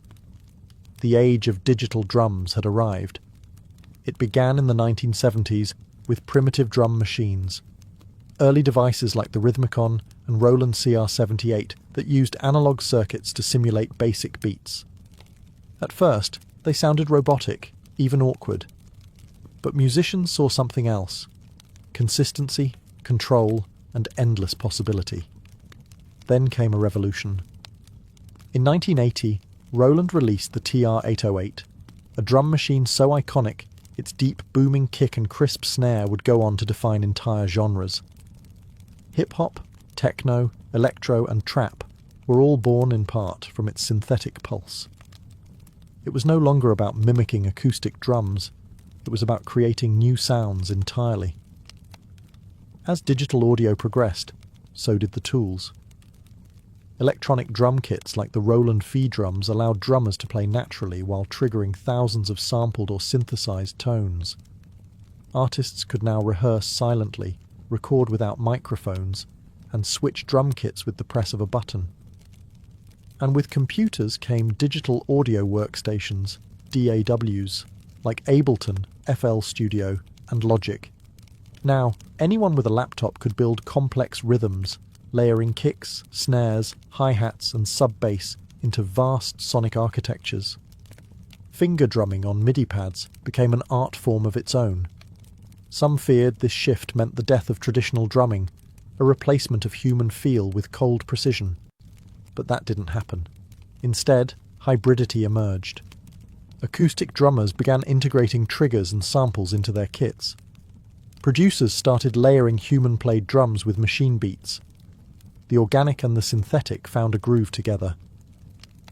The age of digital drums had arrived. It began in the 1970s with primitive drum machines. Early devices like the Rhythmicon and Roland CR78 that used analog circuits to simulate basic beats. At first, they sounded robotic, even awkward. But musicians saw something else: consistency, control, and endless possibility. Then came a revolution. In 1980, Roland released the TR-808, a drum machine so iconic its deep booming kick and crisp snare would go on to define entire genres. Hip-hop, techno, electro, and trap were all born in part from its synthetic pulse. It was no longer about mimicking acoustic drums, it was about creating new sounds entirely. As digital audio progressed, so did the tools. Electronic drum kits like the Roland Fee drums allowed drummers to play naturally while triggering thousands of sampled or synthesized tones. Artists could now rehearse silently, record without microphones, and switch drum kits with the press of a button. And with computers came digital audio workstations, DAWs, like Ableton, FL Studio, and Logic. Now, anyone with a laptop could build complex rhythms, layering kicks, snares, hi-hats, and sub-bass into vast sonic architectures. Finger drumming on MIDI pads became an art form of its own. Some feared this shift meant the death of traditional drumming, a replacement of human feel with cold precision. But that didn't happen. Instead, hybridity emerged. Acoustic drummers began integrating triggers and samples into their kits. Producers started layering human-played drums with machine beats. The organic and the synthetic found a groove together.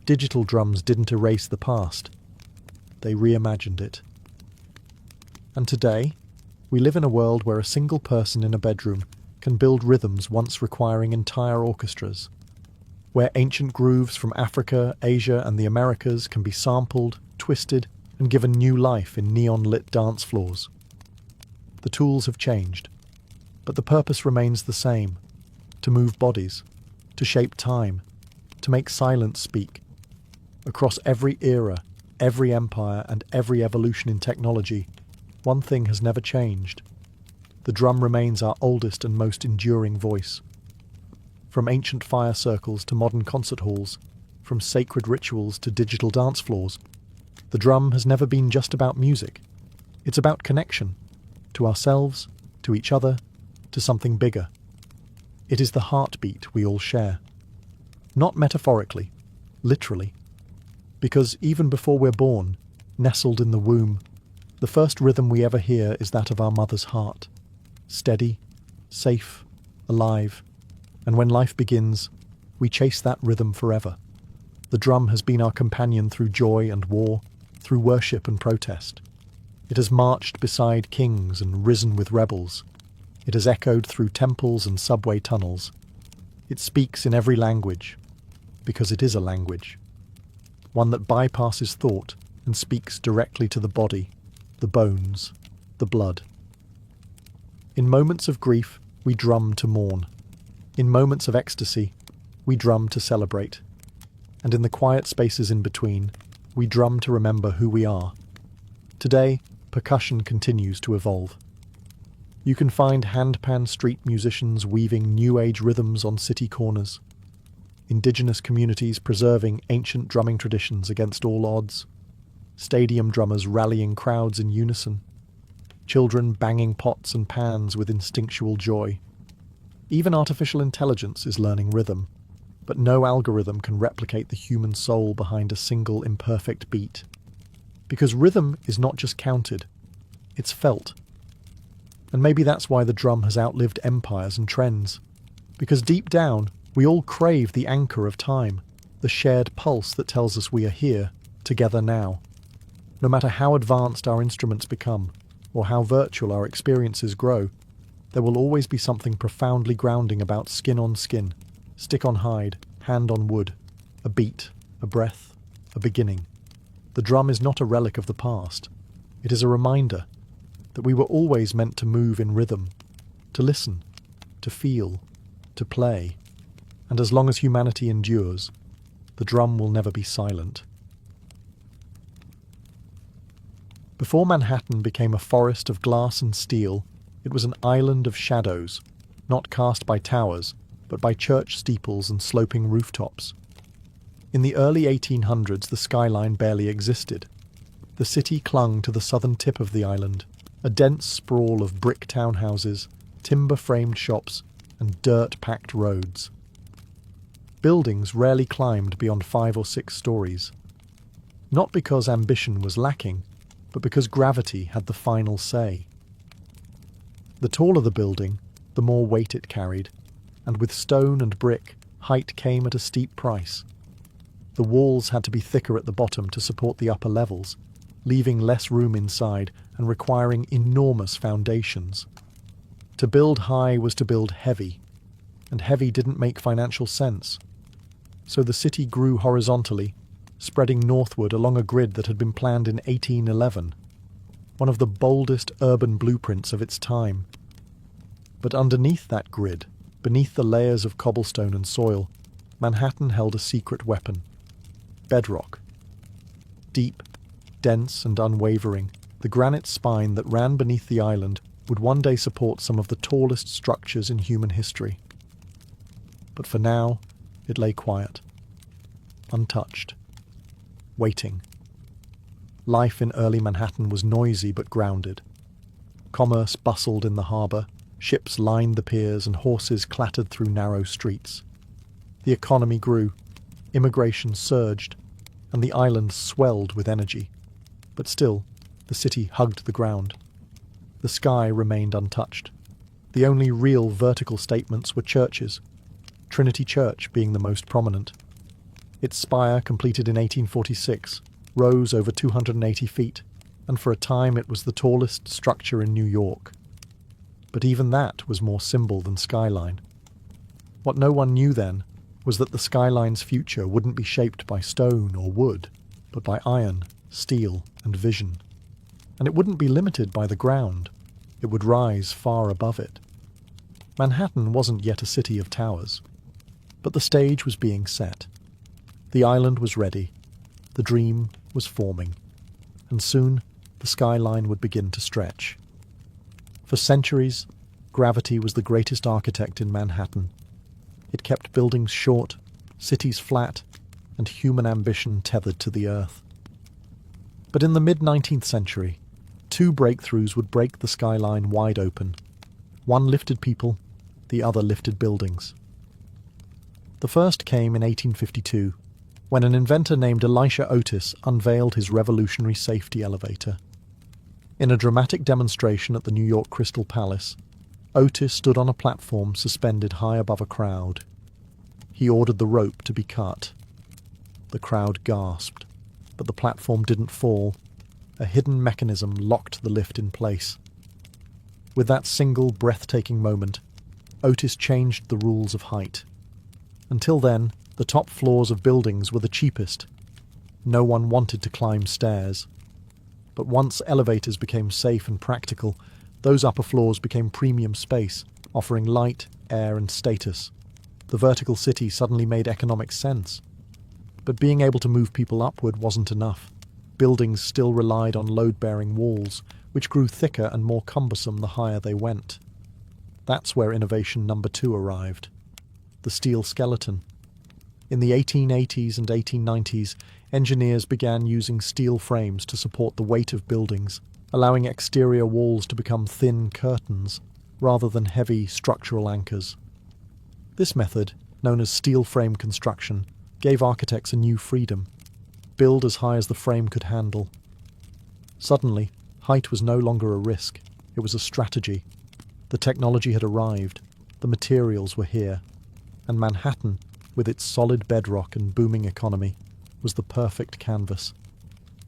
Digital drums didn't erase the past. They reimagined it. And today, we live in a world where a single person in a bedroom can build rhythms once requiring entire orchestras, where ancient grooves from Africa, Asia, and the Americas can be sampled, twisted, and given new life in neon-lit dance floors. The tools have changed, but the purpose remains the same: to move bodies, to shape time, to make silence speak. Across every era, every empire, and every evolution in technology, one thing has never changed. The drum remains our oldest and most enduring voice. From ancient fire circles to modern concert halls, from sacred rituals to digital dance floors, The drum has never been just about music. It's about connection, to ourselves, to each other, to something bigger. It is the heartbeat we all share. Not metaphorically, literally. Because even before we're born, nestled in the womb, the first rhythm we ever hear is that of our mother's heart. Steady, safe, alive. And when life begins, we chase that rhythm forever. The drum has been our companion through joy and war, through worship and protest. It has marched beside kings and risen with rebels. It has echoed through temples and subway tunnels. It speaks in every language, because it is a language. One that bypasses thought and speaks directly to the body, the bones, the blood. In moments of grief, we drum to mourn. In moments of ecstasy, we drum to celebrate. And in the quiet spaces in between, we drum to remember who we are. Today, percussion continues to evolve. You can find handpan street musicians weaving new age rhythms on city corners, indigenous communities preserving ancient drumming traditions against all odds, stadium drummers rallying crowds in unison, children banging pots and pans with instinctual joy. Even artificial intelligence is learning rhythm, but no algorithm can replicate the human soul behind a single imperfect beat. Because rhythm is not just counted, it's felt. And maybe that's why the drum has outlived empires and trends. Because deep down, we all crave the anchor of time, the shared pulse that tells us we are here, together now. No matter how advanced our instruments become, or how virtual our experiences grow, there will always be something profoundly grounding about skin on skin, stick on hide, hand on wood, a beat, a breath, a beginning. The drum is not a relic of the past. It is a reminder that we were always meant to move in rhythm, to listen, to feel, to play. And as long as humanity endures, the drum will never be silent. Before Manhattan became a forest of glass and steel, it was an island of shadows, not cast by towers, but by church steeples and sloping rooftops. In the early 1800s, the skyline barely existed. The city clung to the southern tip of the island, a dense sprawl of brick townhouses, timber-framed shops, and dirt-packed roads. Buildings rarely climbed beyond 5 or 6 stories. Not because ambition was lacking, but because gravity had the final say. The taller the building, the more weight it carried, and with stone and brick, height came at a steep price. The walls had to be thicker at the bottom to support the upper levels, leaving less room inside and requiring enormous foundations. To build high was to build heavy, and heavy didn't make financial sense. So the city grew horizontally, spreading northward along a grid that had been planned in 1811, one of the boldest urban blueprints of its time. But underneath that grid, beneath the layers of cobblestone and soil, Manhattan held a secret weapon: bedrock. Deep, dense and unwavering, the granite spine that ran beneath the island would one day support some of the tallest structures in human history. But for now, it lay quiet, untouched, waiting. Life in early Manhattan was noisy but grounded. Commerce bustled in the harbour, ships lined the piers, and horses clattered through narrow streets. The economy grew, immigration surged, and the island swelled with energy. But still, the city hugged the ground. The sky remained untouched. The only real vertical statements were churches, Trinity Church being the most prominent. Its spire, completed in 1846, rose over 280 feet, and for a time it was the tallest structure in New York. But even that was more symbol than skyline. What no one knew then was that the skyline's future wouldn't be shaped by stone or wood, but by iron, steel, and vision. And it wouldn't be limited by the ground. It would rise far above it. Manhattan wasn't yet a city of towers, but the stage was being set. The island was ready. The dream was forming. And soon the skyline would begin to stretch. For centuries, gravity was the greatest architect in Manhattan. It kept buildings short, cities flat, and human ambition tethered to the earth. But in the mid-19th century, two breakthroughs would break the skyline wide open. One lifted people, the other lifted buildings. The first came in 1852, when an inventor named Elisha Otis unveiled his revolutionary safety elevator. In a dramatic demonstration at the New York Crystal Palace, Otis stood on a platform suspended high above a crowd. He ordered the rope to be cut. The crowd gasped, but the platform didn't fall. A hidden mechanism locked the lift in place. With that single breathtaking moment, Otis changed the rules of height. Until then, the top floors of buildings were the cheapest. No one wanted to climb stairs. But once elevators became safe and practical, those upper floors became premium space, offering light, air, and status. The vertical city suddenly made economic sense. But being able to move people upward wasn't enough. Buildings still relied on load-bearing walls, which grew thicker and more cumbersome the higher they went. That's where innovation number 2 arrived: the steel skeleton. In the 1880s and 1890s, engineers began using steel frames to support the weight of buildings, allowing exterior walls to become thin curtains rather than heavy structural anchors. This method, known as steel frame construction, gave architects a new freedom: build as high as the frame could handle. Suddenly, height was no longer a risk, it was a strategy. The technology had arrived, the materials were here, and Manhattan, with its solid bedrock and booming economy, was the perfect canvas.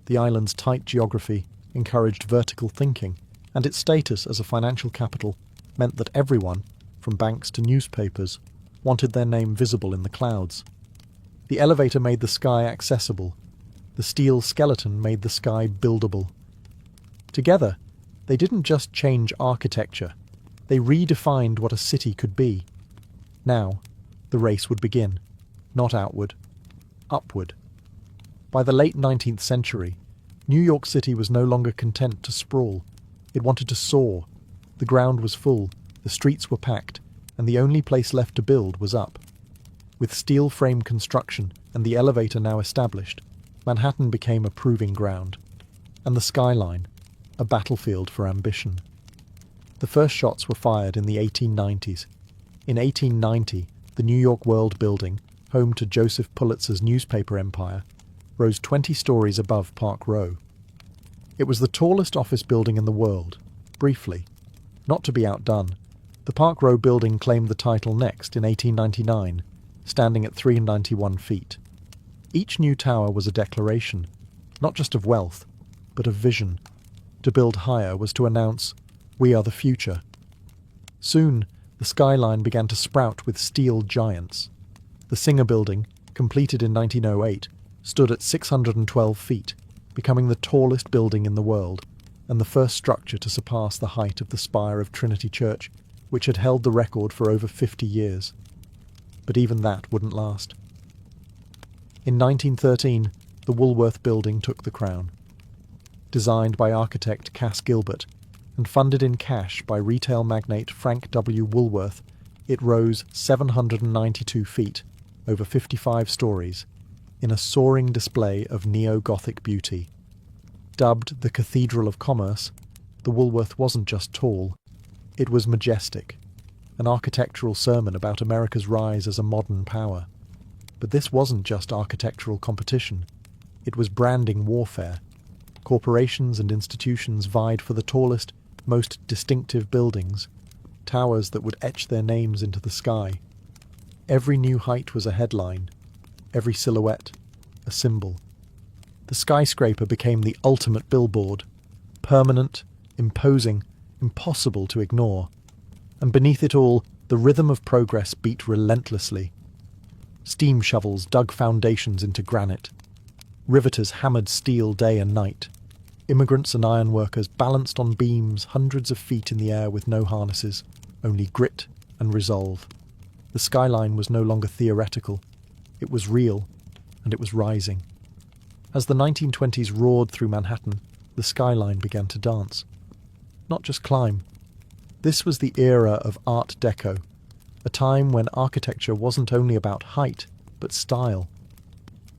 The island's tight geography encouraged vertical thinking, and its status as a financial capital meant that everyone, from banks to newspapers, wanted their name visible in the clouds. The elevator made the sky accessible. The steel skeleton made the sky buildable. Together, they didn't just change architecture, they redefined what a city could be. Now, the race would begin, not outward, upward. By the late 19th century, New York City was no longer content to sprawl. It wanted to soar. The ground was full, the streets were packed, and the only place left to build was up. With steel frame construction and the elevator now established, Manhattan became a proving ground, and the skyline, a battlefield for ambition. The first shots were fired in the 1890s. In 1890, the New York World Building, home to Joseph Pulitzer's newspaper empire, rose 20 stories above Park Row. It was the tallest office building in the world, briefly. Not to be outdone, the Park Row building claimed the title next in 1899, standing at 391 feet. Each new tower was a declaration, not just of wealth, but of vision. To build higher was to announce, "We are the future." Soon, the skyline began to sprout with steel giants. The Singer Building, completed in 1908, stood at 612 feet, becoming the tallest building in the world, and the first structure to surpass the height of the spire of Trinity Church, which had held the record for over 50 years. But even that wouldn't last. In 1913, the Woolworth Building took the crown. Designed by architect Cass Gilbert, and funded in cash by retail magnate Frank W. Woolworth, it rose 792 feet, over 55 stories, in a soaring display of neo-Gothic beauty. Dubbed the Cathedral of Commerce, the Woolworth wasn't just tall, it was majestic, an architectural sermon about America's rise as a modern power. But this wasn't just architectural competition, it was branding warfare. Corporations and institutions vied for the tallest, most distinctive buildings, towers that would etch their names into the sky. Every new height was a headline, every silhouette a symbol. The skyscraper became the ultimate billboard, permanent, imposing, impossible to ignore. And beneath it all, the rhythm of progress beat relentlessly. Steam shovels dug foundations into granite. Riveters hammered steel day and night. Immigrants and ironworkers balanced on beams hundreds of feet in the air with no harnesses, only grit and resolve. The skyline was no longer theoretical. It was real, and it was rising. As the 1920s roared through Manhattan, the skyline began to dance. Not just climb. This was the era of Art Deco, a time when architecture wasn't only about height, but style.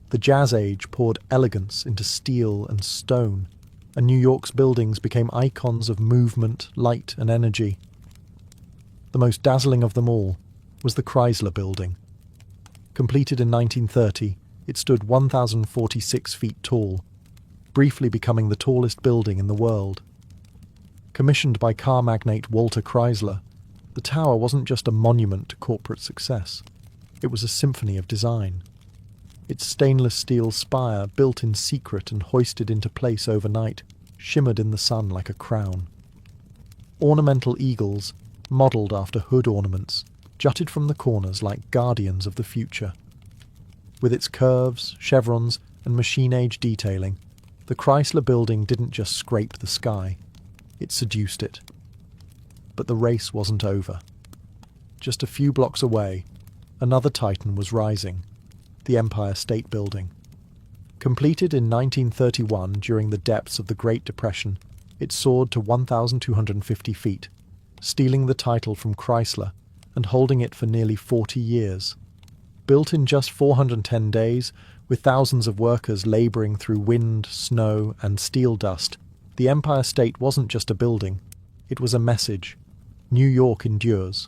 The The Jazz Age poured elegance into steel and stone, and New York's buildings became icons of movement, light, and energy. The most dazzling of them all was the Chrysler Building. Completed in 1930, it stood 1,046 feet tall, briefly becoming the tallest building in the world. Commissioned by car magnate Walter Chrysler, the tower wasn't just a monument to corporate success. It was a symphony of design. Its stainless steel spire, built in secret and hoisted into place overnight, shimmered in the sun like a crown. Ornamental eagles, modelled after hood ornaments, jutted from the corners like guardians of the future. With its curves, chevrons, and machine-age detailing, the Chrysler Building didn't just scrape the sky, it seduced it. But the race wasn't over. Just a few blocks away, another titan was rising, the Empire State Building. Completed in 1931 during the depths of the Great Depression, it soared to 1,250 feet, stealing the title from Chrysler and holding it for nearly 40 years. Built in just 410 days, with thousands of workers labouring through wind, snow, and steel dust, the Empire State wasn't just a building, it was a message. New York endures.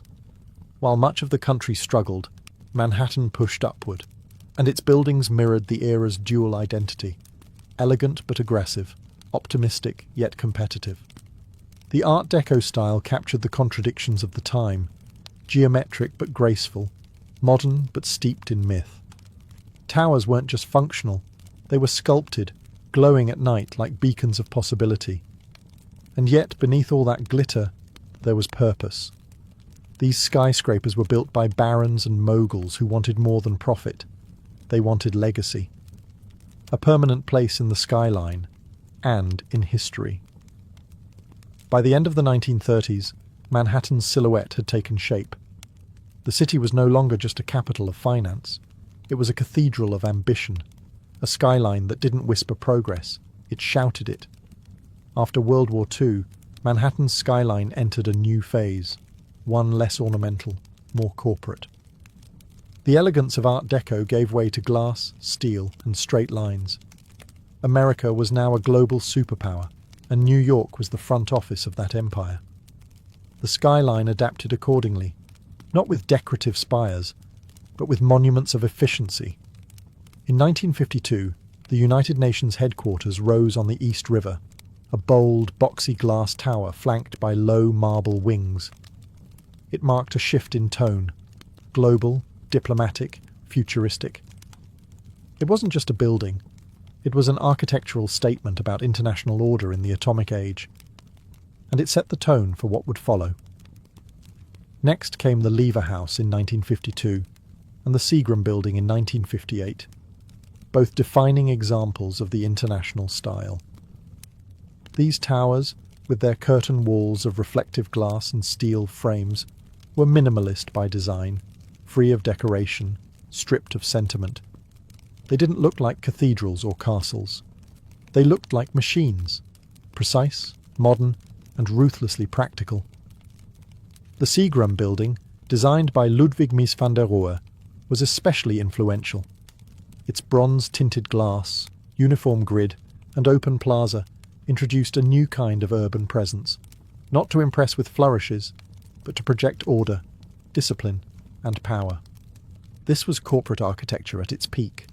While much of the country struggled, Manhattan pushed upward, and its buildings mirrored the era's dual identity, elegant but aggressive, optimistic yet competitive. The Art Deco style captured the contradictions of the time, geometric but graceful, modern but steeped in myth. Towers weren't just functional, they were sculpted, glowing at night like beacons of possibility. And yet, beneath all that glitter, there was purpose. These skyscrapers were built by barons and moguls who wanted more than profit. They wanted legacy. A permanent place in the skyline, and in history. By the end of the 1930s, Manhattan's silhouette had taken shape. The city was no longer just a capital of finance. It was a cathedral of ambition, a skyline that didn't whisper progress, it shouted it. After World War II, Manhattan's skyline entered a new phase, one less ornamental, more corporate. The elegance of Art Deco gave way to glass, steel, and straight lines. America was now a global superpower, and New York was the front office of that empire. The skyline adapted accordingly, not with decorative spires, but with monuments of efficiency. In 1952, the United Nations headquarters rose on the East River, a bold, boxy glass tower flanked by low marble wings. It marked a shift in tone, global, diplomatic, futuristic. It wasn't just a building, it was an architectural statement about international order in the atomic age, and it set the tone for what would follow. Next came the Lever House in 1952, and the Seagram Building in 1958, both defining examples of the international style. These towers, with their curtain walls of reflective glass and steel frames, were minimalist by design, free of decoration, stripped of sentiment. They didn't look like cathedrals or castles. They looked like machines, precise, modern, and ruthlessly practical. The Seagram Building, designed by Ludwig Mies van der Rohe, was especially influential. Its bronze-tinted glass, uniform grid, and open plaza introduced a new kind of urban presence, not to impress with flourishes, but to project order, discipline, and power. This was corporate architecture at its peak,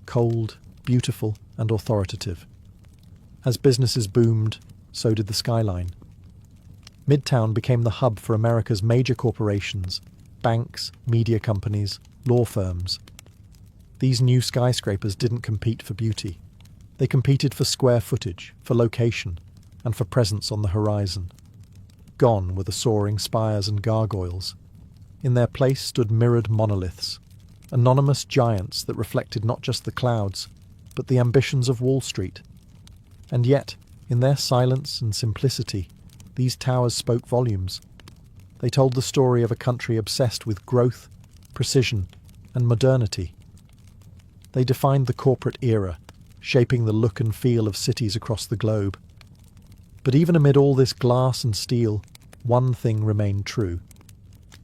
cold, beautiful, and authoritative. As businesses boomed, so did the skyline. Midtown became the hub for America's major corporations, banks, media companies, law firms. These new skyscrapers didn't compete for beauty. They competed for square footage, for location, and for presence on the horizon. Gone were the soaring spires and gargoyles. In their place stood mirrored monoliths, anonymous giants that reflected not just the clouds, but the ambitions of Wall Street. And yet, in their silence and simplicity, these towers spoke volumes. They told the story of a country obsessed with growth, precision, and modernity. They defined the corporate era, shaping the look and feel of cities across the globe. But even amid all this glass and steel, one thing remained true.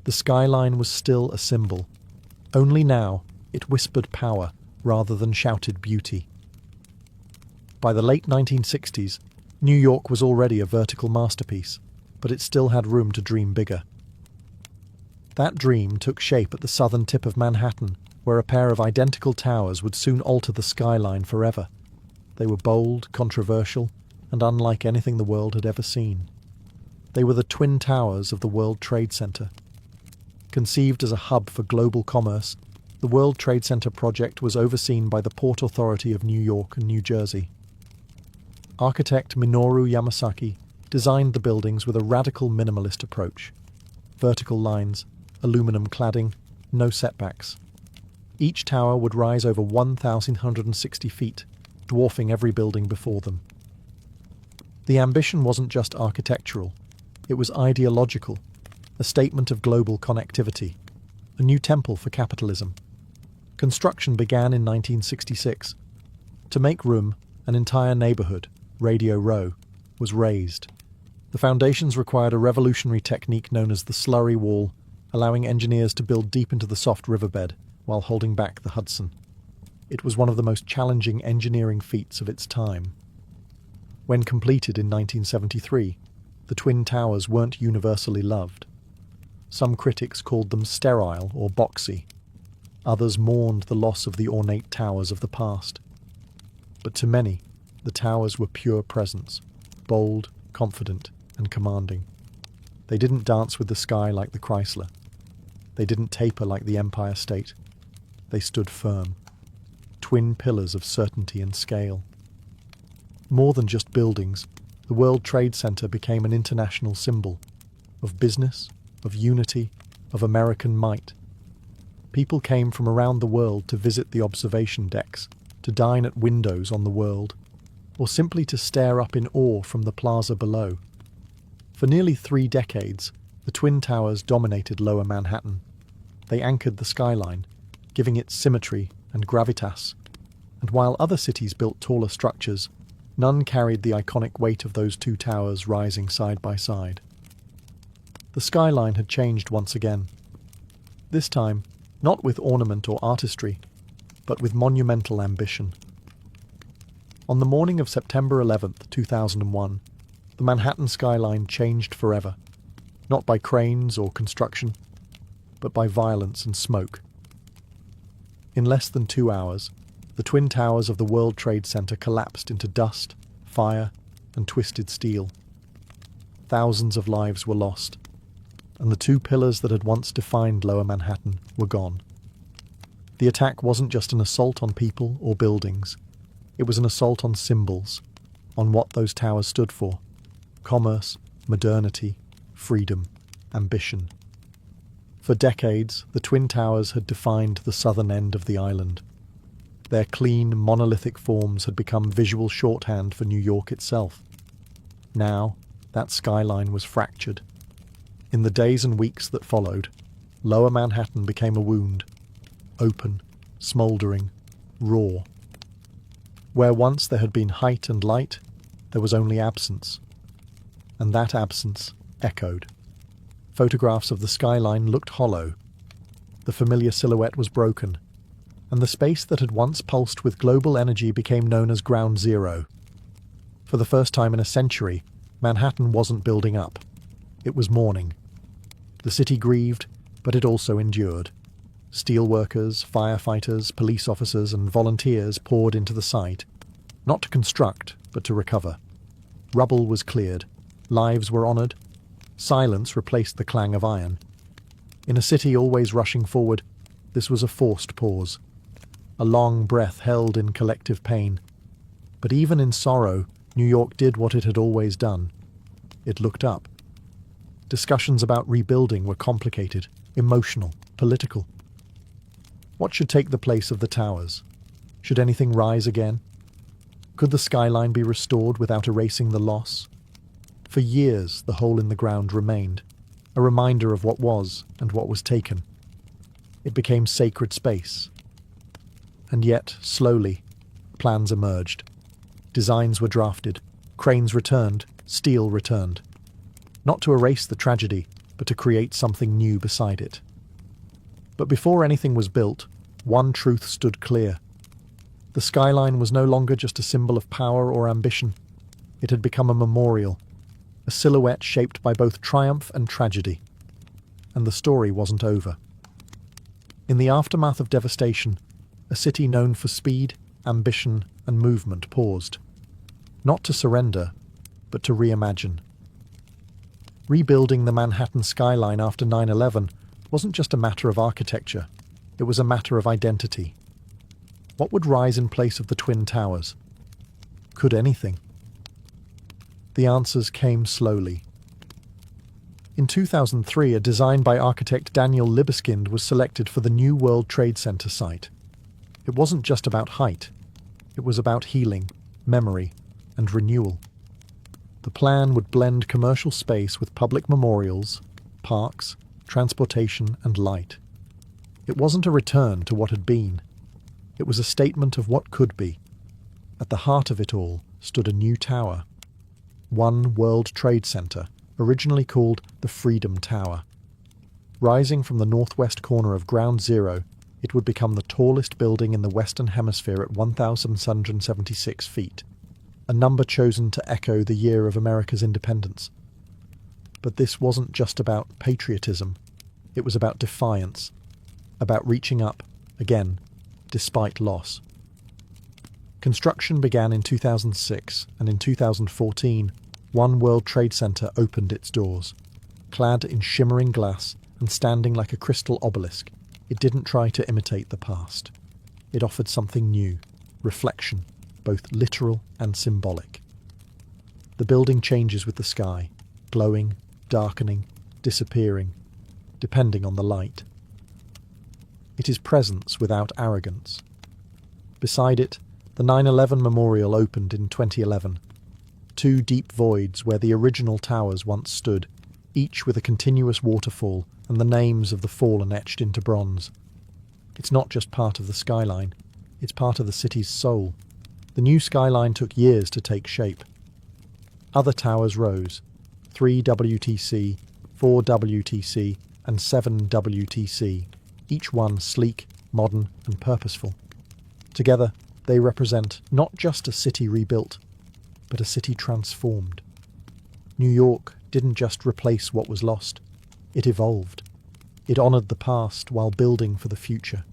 The skyline was still a symbol. Only now it whispered power rather than shouted beauty. By the late 1960s, New York was already a vertical masterpiece, but it still had room to dream bigger. That dream took shape at the southern tip of Manhattan, where a pair of identical towers would soon alter the skyline forever. They were bold, controversial, and unlike anything the world had ever seen. They were the Twin Towers of the World Trade Center. Conceived as a hub for global commerce, the World Trade Center project was overseen by the Port Authority of New York and New Jersey. Architect Minoru Yamasaki designed the buildings with a radical minimalist approach. Vertical lines, aluminum cladding, no setbacks. Each tower would rise over 1,160 feet, dwarfing every building before them. The ambition wasn't just architectural, it was ideological, a statement of global connectivity, a new temple for capitalism. Construction began in 1966. To make room, an entire neighborhood, Radio Row, was raised. The foundations required a revolutionary technique known as the slurry wall, allowing engineers to build deep into the soft riverbed while holding back the Hudson. It was one of the most challenging engineering feats of its time. When completed in 1973, the Twin Towers weren't universally loved. Some critics called them sterile or boxy. Others mourned the loss of the ornate towers of the past. But to many, the towers were pure presence, bold, confident, and commanding. They didn't dance with the sky like the Chrysler. They didn't taper like the Empire State. They stood firm. Twin pillars of certainty and scale. More than just buildings, the World Trade Center became an international symbol of business, of unity, of American might. People came from around the world to visit the observation decks, to dine at windows on the world, or simply to stare up in awe from the plaza below. For nearly 3 decades, the Twin Towers dominated Lower Manhattan. They anchored the skyline, giving it symmetry and gravitas. And while other cities built taller structures, none carried the iconic weight of those 2 towers rising side by side. The skyline had changed once again. This time, not with ornament or artistry, but with monumental ambition. On the morning of September 11th, 2001, the Manhattan skyline changed forever, not by cranes or construction, but by violence and smoke. In less than 2 hours, the Twin Towers of the World Trade Center collapsed into dust, fire, and twisted steel. Thousands of lives were lost, and the 2 pillars that had once defined Lower Manhattan were gone. The attack wasn't just an assault on people or buildings. It was an assault on symbols, on what those towers stood for: commerce, modernity, freedom, ambition. For decades, the Twin Towers had defined the southern end of the island. Their clean, monolithic forms had become visual shorthand for New York itself. Now, that skyline was fractured. In the days and weeks that followed, Lower Manhattan became a wound, open, smouldering, raw. Where once there had been height and light, there was only absence. And that absence echoed. Photographs of the skyline looked hollow. The familiar silhouette was broken, and the space that had once pulsed with global energy became known as Ground Zero. For the first time in a century, Manhattan wasn't building up. It was mourning. The city grieved, but it also endured. Steelworkers, firefighters, police officers, and volunteers poured into the site, not to construct, but to recover. Rubble was cleared. Lives were honoured. Silence replaced the clang of iron. In a city always rushing forward, this was a forced pause. A long breath held in collective pain. But even in sorrow, New York did what it had always done. It looked up. Discussions about rebuilding were complicated, emotional, political. What should take the place of the towers? Should anything rise again? Could the skyline be restored without erasing the loss? For years, the hole in the ground remained, a reminder of what was and what was taken. It became sacred space. And yet, slowly, plans emerged. Designs were drafted, cranes returned, steel returned. Not to erase the tragedy, but to create something new beside it. But before anything was built, one truth stood clear. The skyline was no longer just a symbol of power or ambition. It had become a memorial, a silhouette shaped by both triumph and tragedy. And the story wasn't over. In the aftermath of devastation, a city known for speed, ambition, and movement paused. Not to surrender, but to reimagine. Rebuilding the Manhattan skyline after 9/11 wasn't just a matter of architecture, it was a matter of identity. What would rise in place of the Twin Towers? Could anything? The answers came slowly. In 2003, a design by architect Daniel Libeskind was selected for the new World Trade Center site. It wasn't just about height, it was about healing, memory, and renewal. The plan would blend commercial space with public memorials, parks, transportation, and light. It wasn't a return to what had been. It was a statement of what could be. At the heart of it all stood a new tower. One World Trade Center, originally called the Freedom Tower. Rising from the northwest corner of Ground Zero, it would become the tallest building in the Western Hemisphere at 1,776 feet, a number chosen to echo the year of America's independence. But this wasn't just about patriotism. It was about defiance, about reaching up, again, despite loss. Construction began in 2006, and in 2014, One World Trade Center opened its doors. Clad in shimmering glass and standing like a crystal obelisk, it didn't try to imitate the past. It offered something new, reflection, both literal and symbolic. The building changes with the sky, glowing, darkening, disappearing, depending on the light. It is presence without arrogance. Beside it, the 9/11 Memorial opened in 2011. Two deep voids where the original towers once stood, each with a continuous waterfall and the names of the fallen etched into bronze. It's not just part of the skyline, it's part of the city's soul. The new skyline took years to take shape. Other towers rose, 3 WTC, 4 WTC, and 7 WTC, each one sleek, modern, and purposeful. Together, they represent not just a city rebuilt, but a city transformed. New York didn't just replace what was lost, it evolved. It honoured the past while building for the future.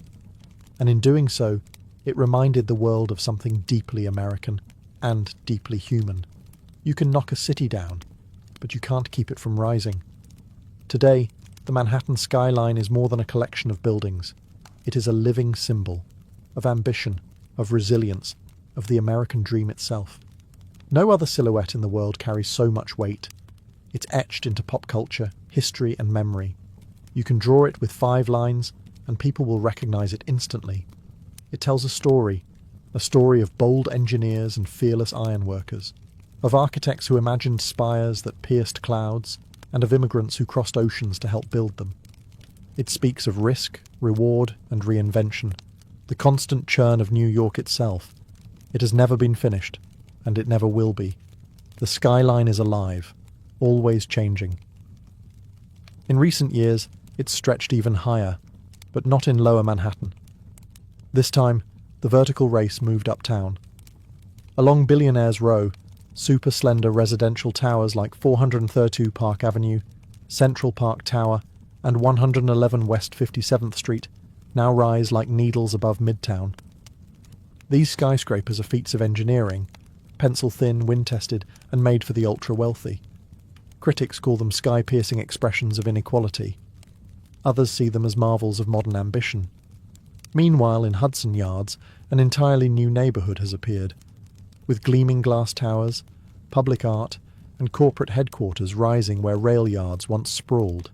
And in doing so, it reminded the world of something deeply American and deeply human. You can knock a city down, but you can't keep it from rising. Today, the Manhattan skyline is more than a collection of buildings. It is a living symbol of ambition, of resilience, of the American dream itself. No other silhouette in the world carries so much weight. It's etched into pop culture, history, and memory. You can draw it with 5 lines, and people will recognize it instantly. It tells a story of bold engineers and fearless ironworkers, of architects who imagined spires that pierced clouds, and of immigrants who crossed oceans to help build them. It speaks of risk, reward, and reinvention, the constant churn of New York itself. It has never been finished, and it never will be. The skyline is alive, always changing. In recent years, it's stretched even higher, but not in lower Manhattan. This time, the vertical race moved uptown. Along Billionaires Row, super slender residential towers like 432 Park Avenue, Central Park Tower, and 111 West 57th Street now rise like needles above Midtown. These skyscrapers are feats of engineering, pencil-thin, wind-tested, and made for the ultra-wealthy. Critics call them sky-piercing expressions of inequality. Others see them as marvels of modern ambition. Meanwhile, in Hudson Yards, an entirely new neighbourhood has appeared, with gleaming glass towers, public art, and corporate headquarters rising where rail yards once sprawled.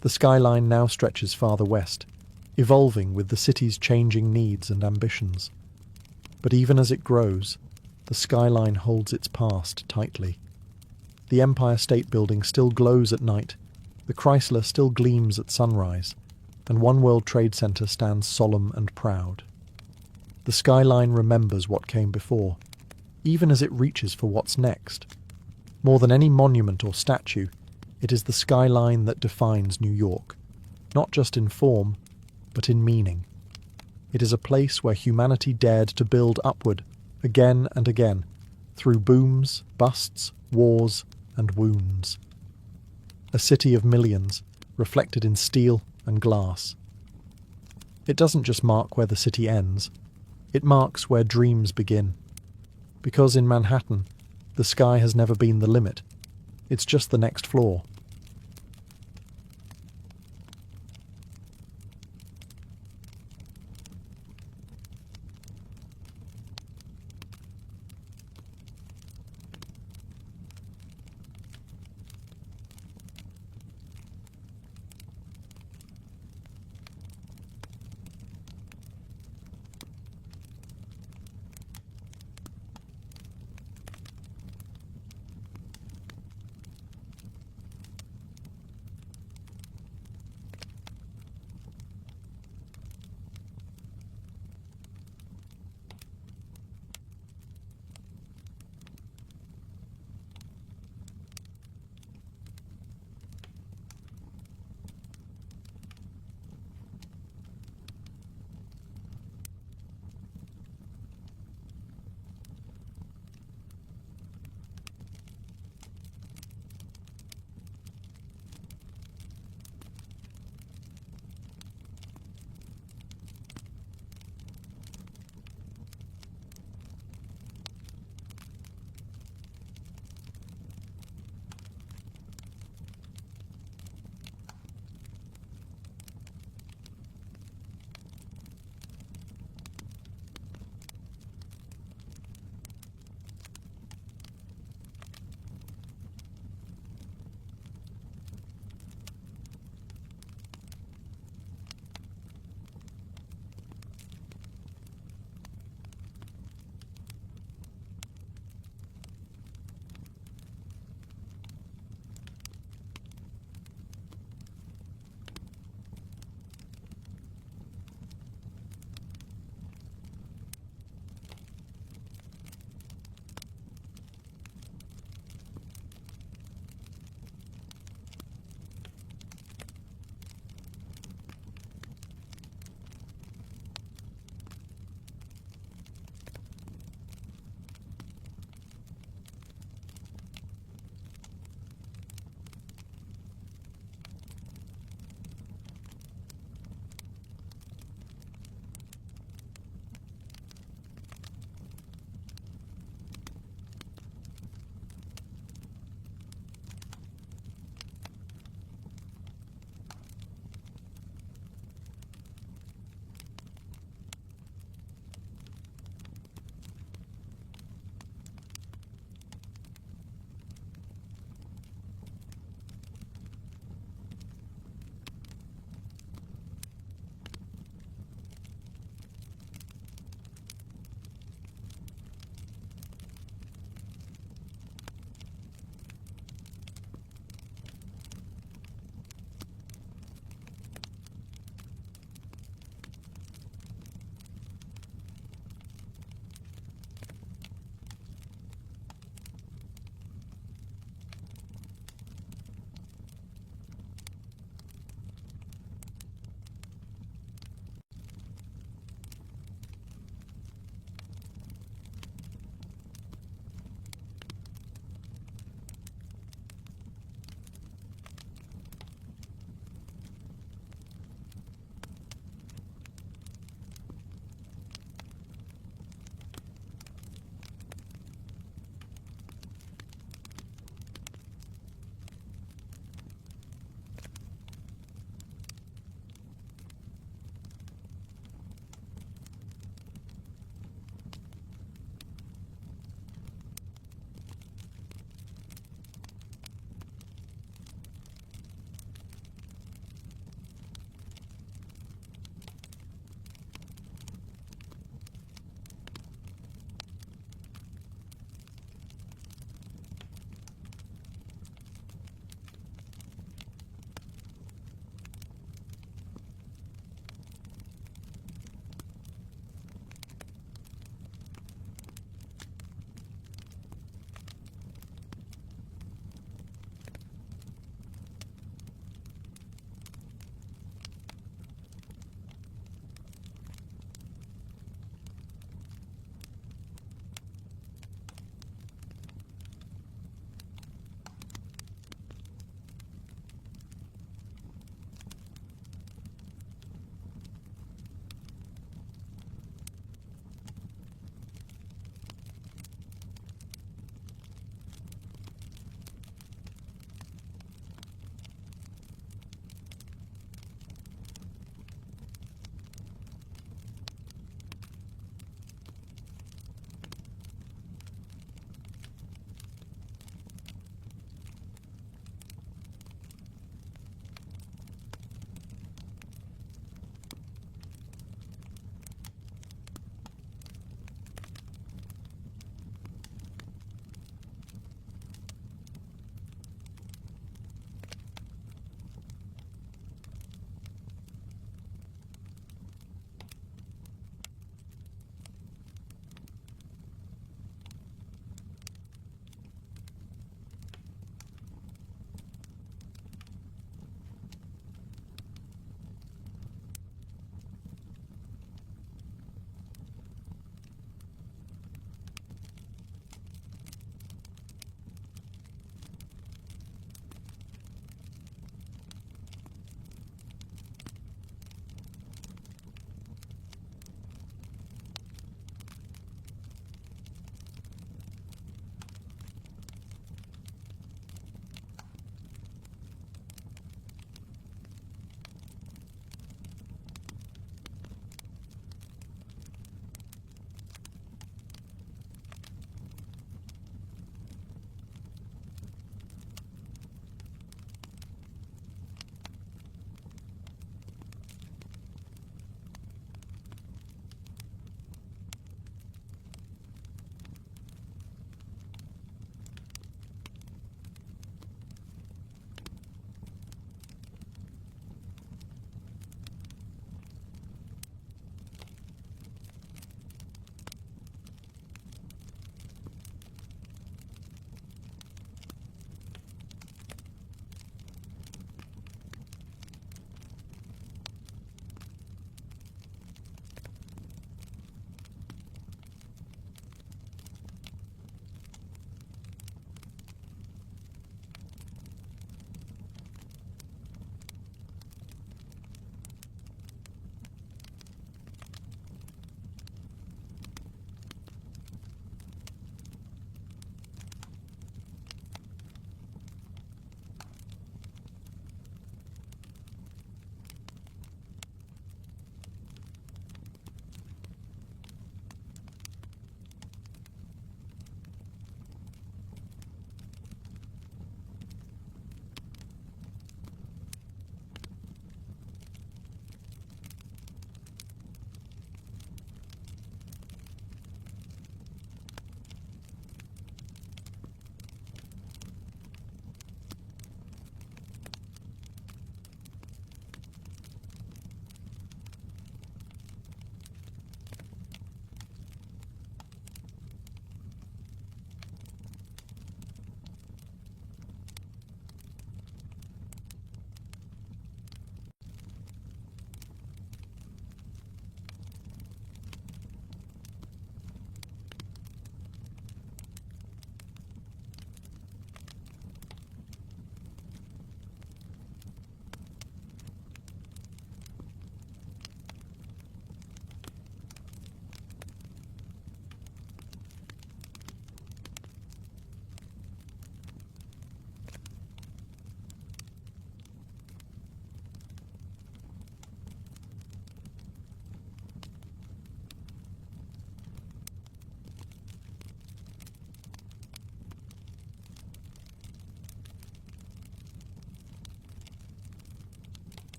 The skyline now stretches farther west, evolving with the city's changing needs and ambitions. But even as it grows, the skyline holds its past tightly. The Empire State Building still glows at night, the Chrysler still gleams at sunrise, and One World Trade Center stands solemn and proud. The skyline remembers what came before, even as it reaches for what's next. More than any monument or statue, it is the skyline that defines New York, not just in form, but in meaning. It is a place where humanity dared to build upward, again and again, through booms, busts, wars, and wounds. A city of millions, reflected in steel and glass. It doesn't just mark where the city ends, it marks where dreams begin. Because in Manhattan, the sky has never been the limit. It's just the next floor.